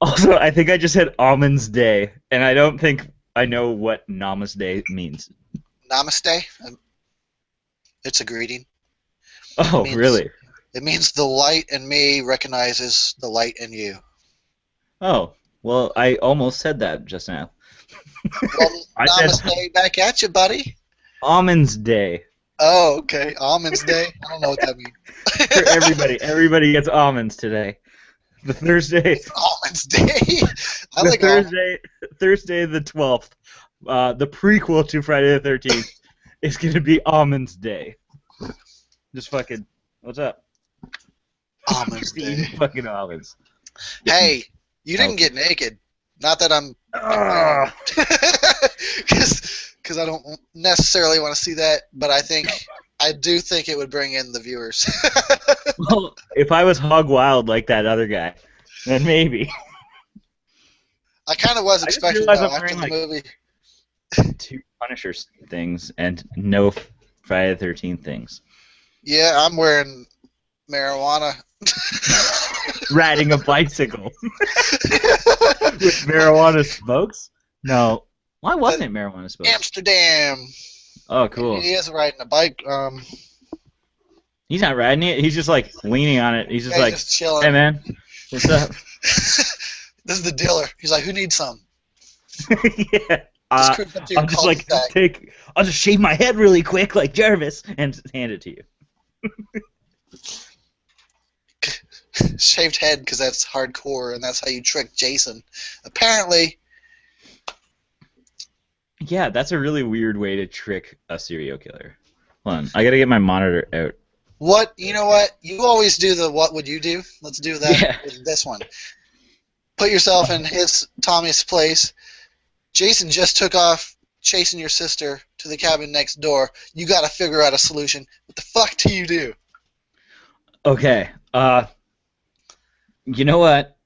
Also, I think I just said Almonds Day, and I don't think I know what Namaste means. Namaste. It's a greeting. It Oh, means really? it means the light in me recognizes the light in you. Oh, well, I almost said that just now. Well, I said namaste back at you, buddy. Almonds Day Oh, okay. Almonds Day. I don't know what that for means. everybody. Everybody gets almonds today. The Thursday, It's Almonds Day. I the like almonds. Thursday the 12th, the prequel to Friday the 13th is going to be Almonds Day. Just fucking, what's up? Almonds Just Day. eating fucking almonds. Getting Hey, you didn't healthy. get naked. Not that I'm comparing, Ah. because I don't necessarily want to see that, but I do think it would bring in the viewers. Well, if I was hog wild like that other guy, then maybe. I kind of was I just expecting realized though I'm after wearing the like movie. two Punisher things and no Friday the 13th things. Yeah, I'm wearing marijuana. Riding a bicycle with marijuana smokes? No. Why wasn't it marijuana smokes? Amsterdam. Oh, And cool. he is riding a bike. He's not riding it. He's just like leaning on it. He's just Yeah, he's like, just hey, chilling. man, what's up? This is the dealer. He's like, who needs some? Yeah. Just cruise up to your I'll just like cul-de-sac. I'll just shave my head really quick like Jarvis and hand it to you. Shaved head because that's hardcore and that's how you trick Jason. Apparently, Yeah, that's a really weird way to trick a serial killer. Hold on, I gotta get my monitor out. you know what? You always do the what would you do? Let's do that Yeah. with this one. Put yourself in Tommy's place. Jason just took off chasing your sister to the cabin next door. You got to figure out a solution. What the fuck do you do? Okay. You know what?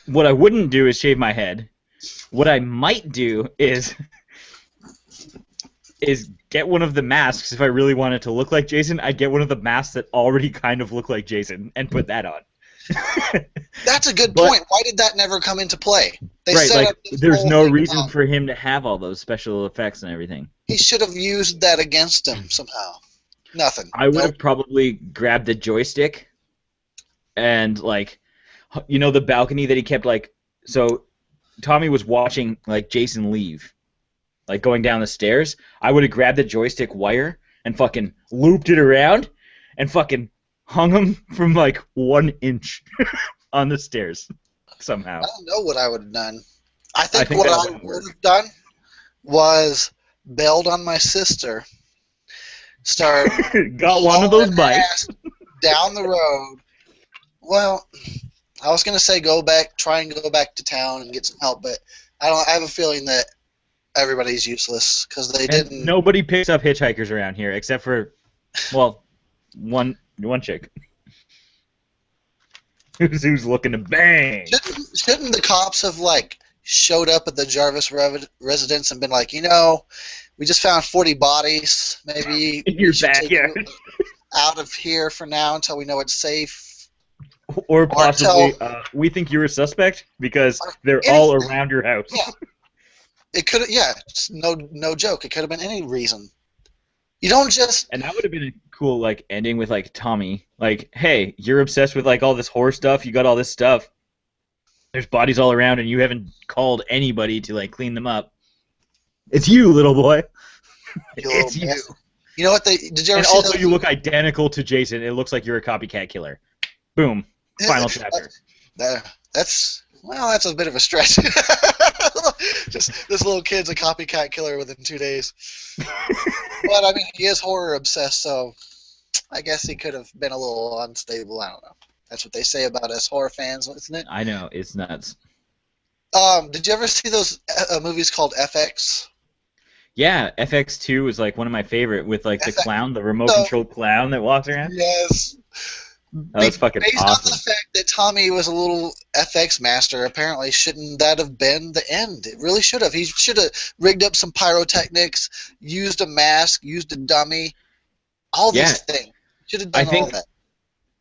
What I wouldn't do is shave my head. What I might do is get one of the masks. If I really wanted to look like Jason, I'd get one of the masks that already kind of look like Jason and put that on. That's a good But point. Why did that never come into play? They right, set like up this there's whole no thing reason about for him to have all those special effects and everything. he should have used that against him somehow. Nothing. I would Nope. have probably grabbed the joystick and like the balcony that he kept like so Tommy was watching like Jason leave, like going down the stairs. I would have grabbed the joystick wire and fucking looped it around and fucking hung him from like 1 inch on the stairs somehow. I don't know what I would have done. I I think think what that I would would work. have done was bailed on my sister, start Got one of those hauling bikes. ass down the road. Well, I was gonna say try and go back to town and get some help, but I don't. I have a feeling that everybody's useless because they And didn't. nobody picks up hitchhikers around here except for, well, one chick who's looking to bang. Shouldn't the cops have like showed up at the Jarvis residence and been like, we just found 40 bodies. Maybe In we your should take you backyard. out of here for now until we know it's safe. Or Or until possibly, we think you're a suspect because they're all anything. around your house. Yeah, it could. Yeah, it's no joke. It could have been any reason. You don't just. And that would have been a cool like ending with like Tommy, like, hey, you're obsessed with like all this horror stuff. You got all this stuff. There's bodies all around, and you haven't called anybody to like clean them up. It's you, little boy. You little It's you. bastard. You know what? Did you ever And see also, those? you look identical to Jason. It looks like you're a copycat killer. Boom. Final chapter. That's a bit of a stretch. Just this little kid's a copycat killer within 2 days. But I mean, he is horror obsessed, so I guess he could have been a little unstable. I don't know. That's what they say about us horror fans, isn't it? I know, it's nuts. Did you ever see those movies called FX? Yeah, FX2 was like one of my favorite with like the FX. clown, the remote So, controlled clown that walks around. yes. That was fucking Based on awesome. the fact that Tommy was a little FX master, apparently shouldn't that have been the end? It really should have. He should have rigged up some pyrotechnics, used a mask, used a dummy, all Yeah, these things. Should have I done all think that.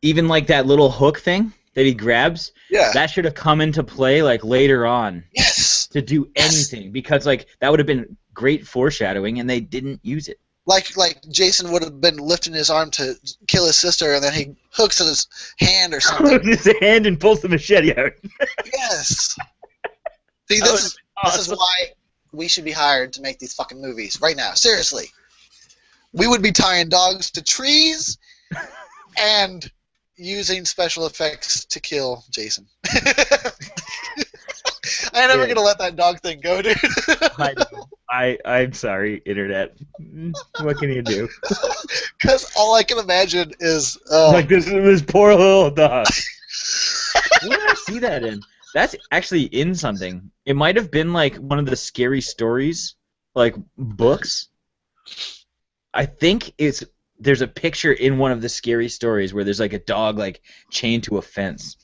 even like that little hook thing, that he grabs, Yeah. that should have come into play like later on Yes. to do anything because like that would have been great foreshadowing, and they didn't use it. Like Jason would have been lifting his arm to kill his sister, and then he hooks in his hand or something. His hand and pulls the machete out. Yes. See, this is why we should be hired to make these fucking movies right now. Seriously. We would be tying dogs to trees and using special effects to kill Jason. I'm never going to let that dog thing go, dude. I'm sorry, Internet. What can you do? Because all I can imagine is... like this poor little dog. What did I see that in? That's actually in something. It might have been like one of the scary stories, like books. I think there's a picture in one of the scary stories where there's like a dog like chained to a fence.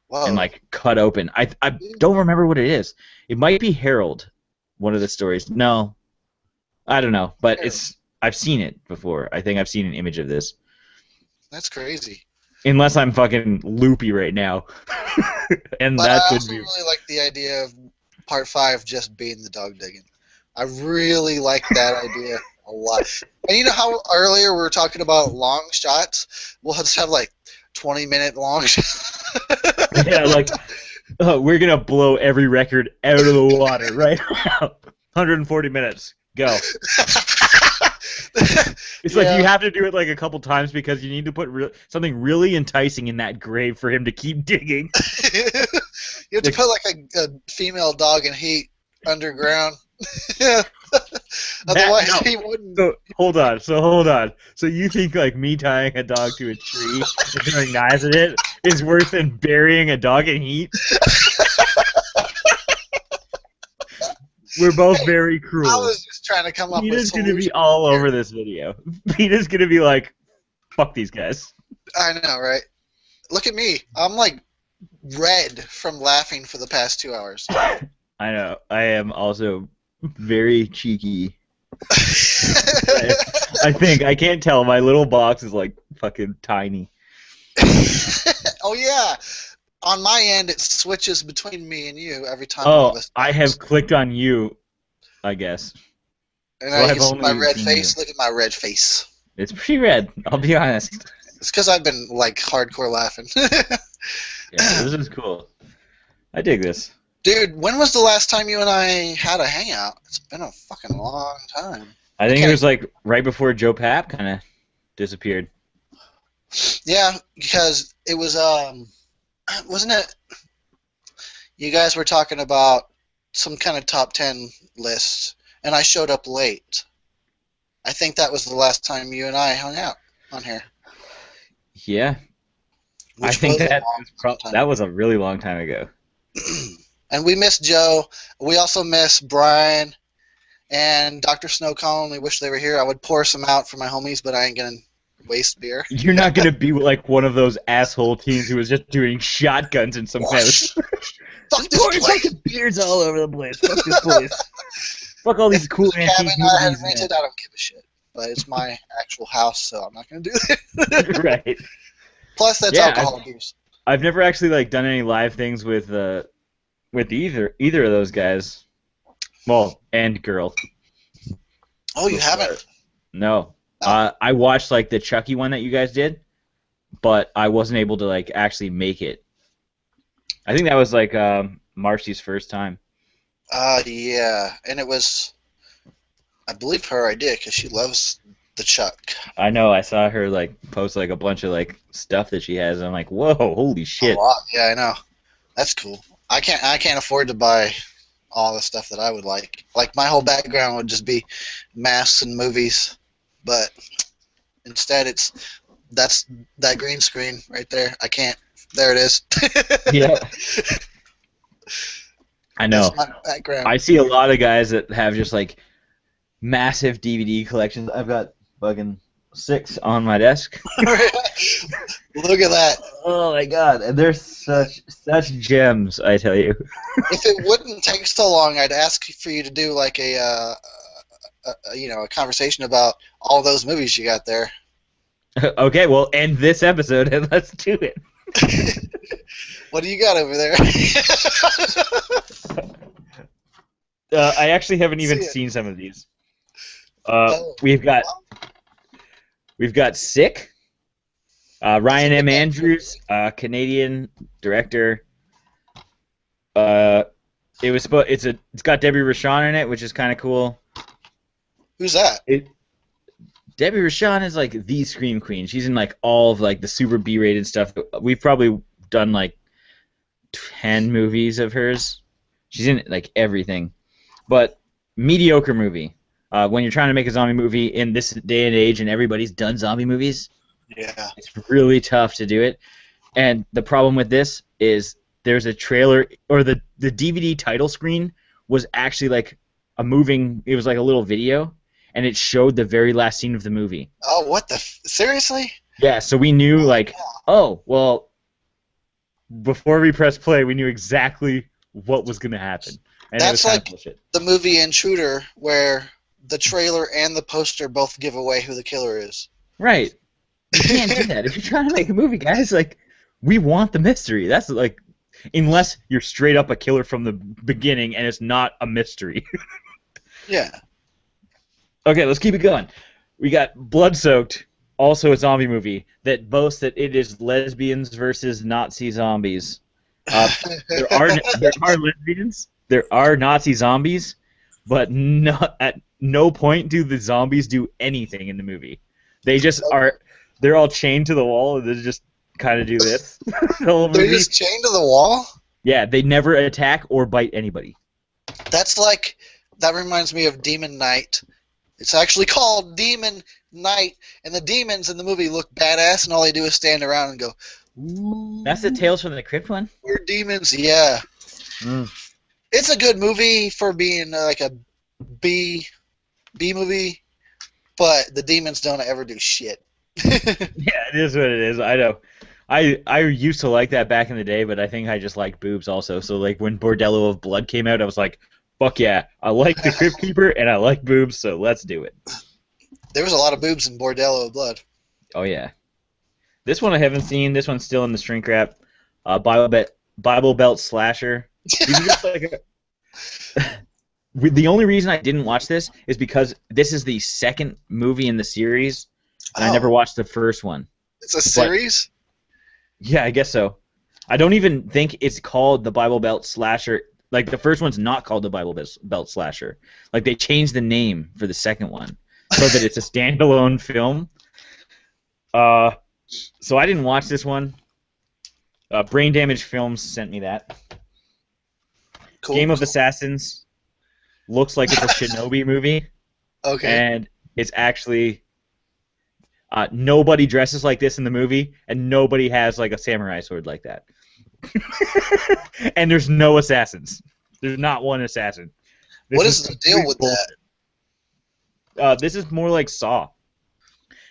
Whoa. And like cut open. I don't remember what it is. It might be Harold, one of the stories. No, I don't know, but I've seen it before. I think I've seen an image of this. That's crazy. Unless I'm fucking loopy right now. And but that I could also really like the idea of Part 5 just being the dog digging. I really like that idea a lot. And you know how earlier we were talking about long shots? We'll just have like 20-minute long shots. Yeah, like we're gonna blow every record out of the water right now. 140 minutes. Go. It's like you have to do it like a couple times because you need to put something really enticing in that grave for him to keep digging. You have to put like a female dog in heat underground. Otherwise, he wouldn't. So hold on. So you think like me tying a dog to a tree and throwing knives at it is worse than burying a dog in heat? We're both very cruel. I was just trying to come up with Peter's gonna be all over this video. Peter's gonna be like, "Fuck these guys." I know, right? Look at me. I'm like red from laughing for the past 2 hours. I know. I am also very cheeky. I think. I can't tell. My little box is like fucking tiny. Oh yeah. On my end, it switches between me and you every time. Oh, I have clicked on you, I guess. And so I use my red face. Look at my red face. It's pretty red, I'll be honest. It's because I've been, like, hardcore laughing. Yeah, this is cool. I dig this. Dude, when was the last time you and I had a hangout? It's been a fucking long time. I think it was, like, right before Joe Papp kind of disappeared. Yeah, because it was, wasn't it? You guys were talking about some kind of top 10 list, and I showed up late. I think that was the last time you and I hung out on here. Yeah. I think that was a really long time ago. And we miss Joe. We also miss Brian and Dr. Snowcone. We wish they were here. I would pour some out for my homies, but I ain't going to waste beer. You're not going to be like one of those asshole teens who was just doing shotguns in some kind of... Fuck this place. Fucking beers all over the place. Fuck this place. Fuck all these cool antique movies. I had rented. I don't give a shit. But it's my actual house, so I'm not going to do that. Right. Plus, that's alcohol abuse. I've never actually like done any live things with either of those guys. Well, and girl. Oh, you haven't? No. I watched like the Chucky one that you guys did, but I wasn't able to like actually make it. I think that was like Marcy's first time. Yeah, and it was, I believe, her idea because she loves the Chuck. I know. I saw her like post like a bunch of like stuff that she has, and I'm like, whoa, holy shit! A lot. Yeah, I know. That's cool. I can't afford to buy all the stuff that I would like. Like my whole background would just be masks and movies, but instead that's that green screen right there. I can't. There it is. Yeah. I know. That's my background. I see a lot of guys that have just like massive DVD collections. I've got fucking 6 on my desk. Look at that. Oh my god, and they're such gems, I tell you. If it wouldn't take so long, I'd ask for you to do like a conversation about all those movies you got there. Okay, well, end this episode and let's do it. What do you got over there? I actually haven't See even it. seen some of these. Oh, We've got well, Sick. that's a Ryan good M. name for a Andrews, Canadian director. Uh, it's got Debbie Rochon in it, which is kind of cool. Who's that? It Debbie Rochon is like the scream queen. She's in like all of like the super B-rated stuff. We've probably done like 10 movies of hers. She's in like everything. But mediocre movie. When you're trying to make a zombie movie in this day and age, and everybody's done zombie movies, Yeah. it's really tough to do it. And the problem with this is there's a trailer, or the DVD title screen was actually like it was like a little video, and it showed the very last scene of the movie. Oh, what the? Seriously? Yeah, so we knew like, oh, well, before we pressed play, we knew exactly what was going to happen. And it was That's kind of like bullshit. the movie Intruder, where the trailer and the poster both give away who the killer is. Right. You can't do that. If you're trying to make a movie, guys, like, we want the mystery. That's like, unless you're straight up a killer from the beginning and it's not a mystery. Yeah. Okay, let's keep it going. We got Blood-Soaked, also a zombie movie that boasts that it is lesbians versus Nazi zombies. There are lesbians, there are Nazi zombies, but at no point do the zombies do anything in the movie. They just are. They're all chained to the wall, and they just kind of do this the whole movie. They're just chained to the wall? Yeah, they never attack or bite anybody. That reminds me of Demon Knight. It's actually called Demon Knight, and the demons in the movie look badass, and all they do is stand around and go, ooh. That's the Tales from the Crypt one? We're demons, yeah. Mm. It's a good movie for being like a B movie, but the demons don't ever do shit. Yeah, it is what it is. I know. I used to like that back in the day, but I think I just like boobs also. So like when Bordello of Blood came out, I was like, fuck yeah, I like the Crypt Keeper and I like boobs, so let's do it. There was a lot of boobs in Bordello of Blood. Oh yeah. This one I haven't seen. This one's still in the shrink wrap. Bible Belt Slasher. These are just like the only reason I didn't watch this is because this is the second movie in the series, and I never watched the first one. It's a series? Yeah, I guess so. I don't even think it's called the Bible Belt Slasher. Like, the first one's not called the Bible Belt Slasher. Like, they changed the name for the second one so that it's a standalone film. So I didn't watch this one. Brain Damage Films sent me that. Cool. Game of Assassins looks like it's a Shinobi movie. Okay. And it's actually nobody dresses like this in the movie, and nobody has like a samurai sword like that. And there's no assassins. There's not one assassin. What is the deal with that? This is more like Saw.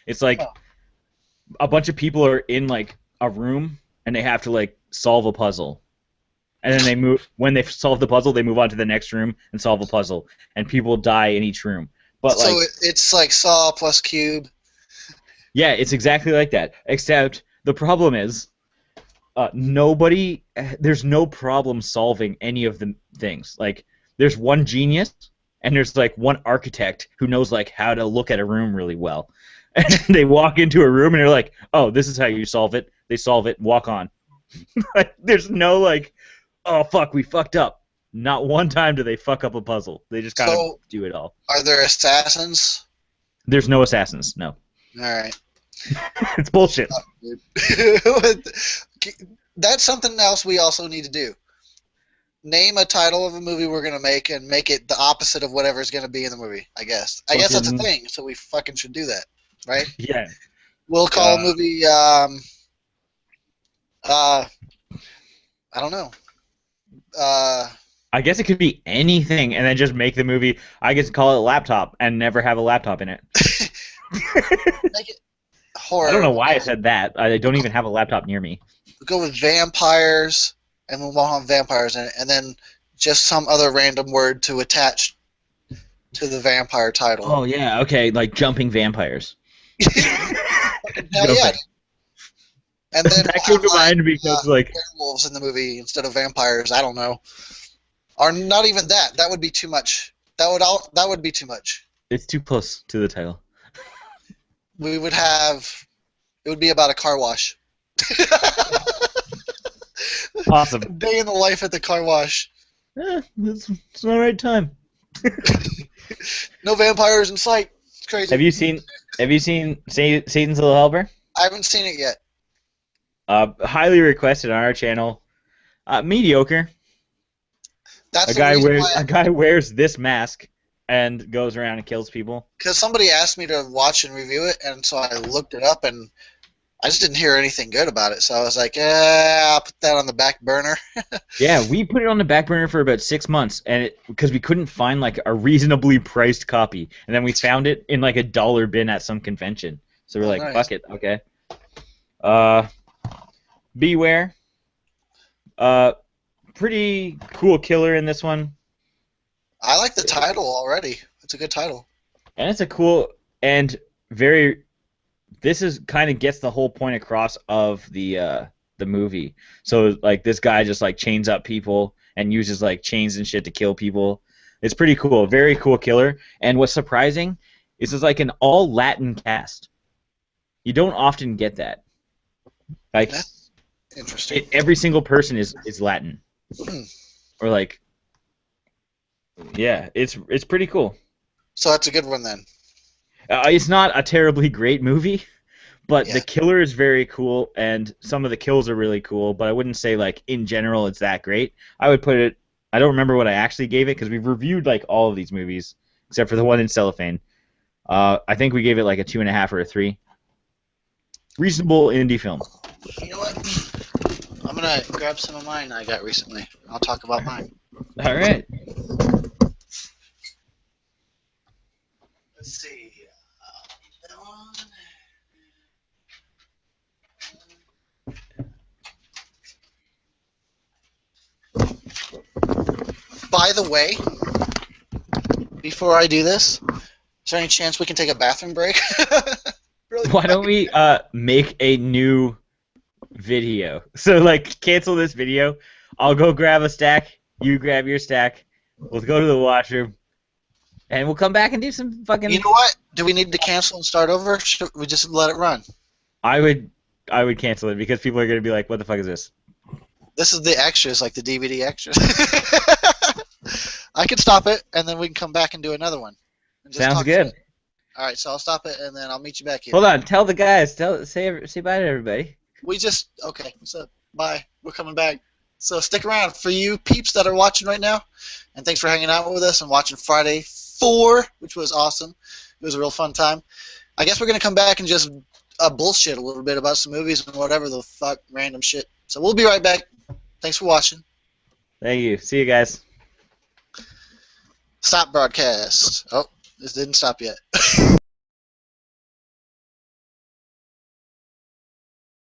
It's like a bunch of people are in like a room and they have to like solve a puzzle. And then they move. When they solve the puzzle, they move on to the next room and solve a puzzle. And people die in each room. But so like, it's like Saw plus Cube. yeah, it's exactly like that. Except the problem is, there's no problem solving any of the things. Like, there's one genius, and there's like one architect who knows like how to look at a room really well. And they walk into a room and they're like, "Oh, this is how you solve it." They solve it, walk on. Like, there's no like, "Oh fuck, we fucked up." Not one time do they fuck up a puzzle. They just kind of do it all. Are there assassins? There's no assassins. No. All right. It's bullshit. That's something else we also need to do. Name a title of a movie we're going to make and make it the opposite of whatever's going to be in the movie, I guess. I guess that's a thing, so we fucking should do that, right? Yeah. We'll call a movie, I don't know. I guess it could be anything, and then just make the movie. I guess call it a laptop and never have a laptop in it. Make it horror. I don't know why I said that. I don't even have a laptop near me. We'll go with vampires, and we won't have vampires in it, and then just some other random word to attach to the vampire title. Oh yeah, okay, like jumping vampires. Hell yeah. And then That we'll came have to like mind because like werewolves in the movie instead of vampires. I don't know, or not even that. That would be too much. That would be too much. it's too close to the title. We would have. It would be about a car wash. Awesome. Day in the life at the car wash. It's the right time. No vampires in sight. It's crazy. Have you seen Satan's Little Helper? I haven't seen it yet. Highly requested on our channel. Mediocre. That's the reason why. A guy wears this mask and goes around and kills people. Because somebody asked me to watch and review it, and so I looked it up, and I just didn't hear anything good about it. So I was like, I'll put that on the back burner. Yeah, we put it on the back burner for about 6 months, and because we couldn't find like a reasonably priced copy, and then we found it in like a dollar bin at some convention. So we're like, nice. fuck it, okay. Beware. Pretty cool killer in this one. I like the title already. It's a good title. And it's a cool and very. This is kind of gets the whole point across of the movie. So like this guy just like chains up people and uses like chains and shit to kill people. It's pretty cool. Very cool killer. And what's surprising is it's like an all Latin cast. You don't often get that. Like that's interesting. Every single person is Latin. Or like. Yeah, it's pretty cool. So that's a good one then. It's not a terribly great movie, but the killer is very cool, and some of the kills are really cool, but I wouldn't say, like, in general it's that great. I would put it... I don't remember what I actually gave it, because we've reviewed, like, all of these movies, except for the one in Cellophane. I think we gave it, like, a 2.5 or a 3. Reasonable indie film. You know what? I'm going to grab some of mine I got recently. I'll talk about mine. All right. Let's see. By the way, before I do this, is there any chance we can take a bathroom break? Really? Why don't we make a new video? So, like, cancel this video. I'll go grab a stack. You grab your stack. We'll go to the washroom. And we'll come back and do some fucking... You know what? Do we need to cancel and start over? Should we just let it run? I would cancel it because people are going to be like, what the fuck is this? This is the extras, like the DVD extras. I could stop it, and then we can come back and do another one. Sounds good. All right, so I'll stop it, and then I'll meet you back here. Hold on. Tell the guys. Say bye to everybody. Okay, so bye. We're coming back. So stick around for you peeps that are watching right now, and thanks for hanging out with us and watching Friday 4, which was awesome. It was a real fun time. I guess we're going to come back and just bullshit a little bit about some movies and whatever the fuck, random shit. So we'll be right back. Thanks for watching. Thank you. See you guys. Stop broadcast. Oh, this didn't stop yet.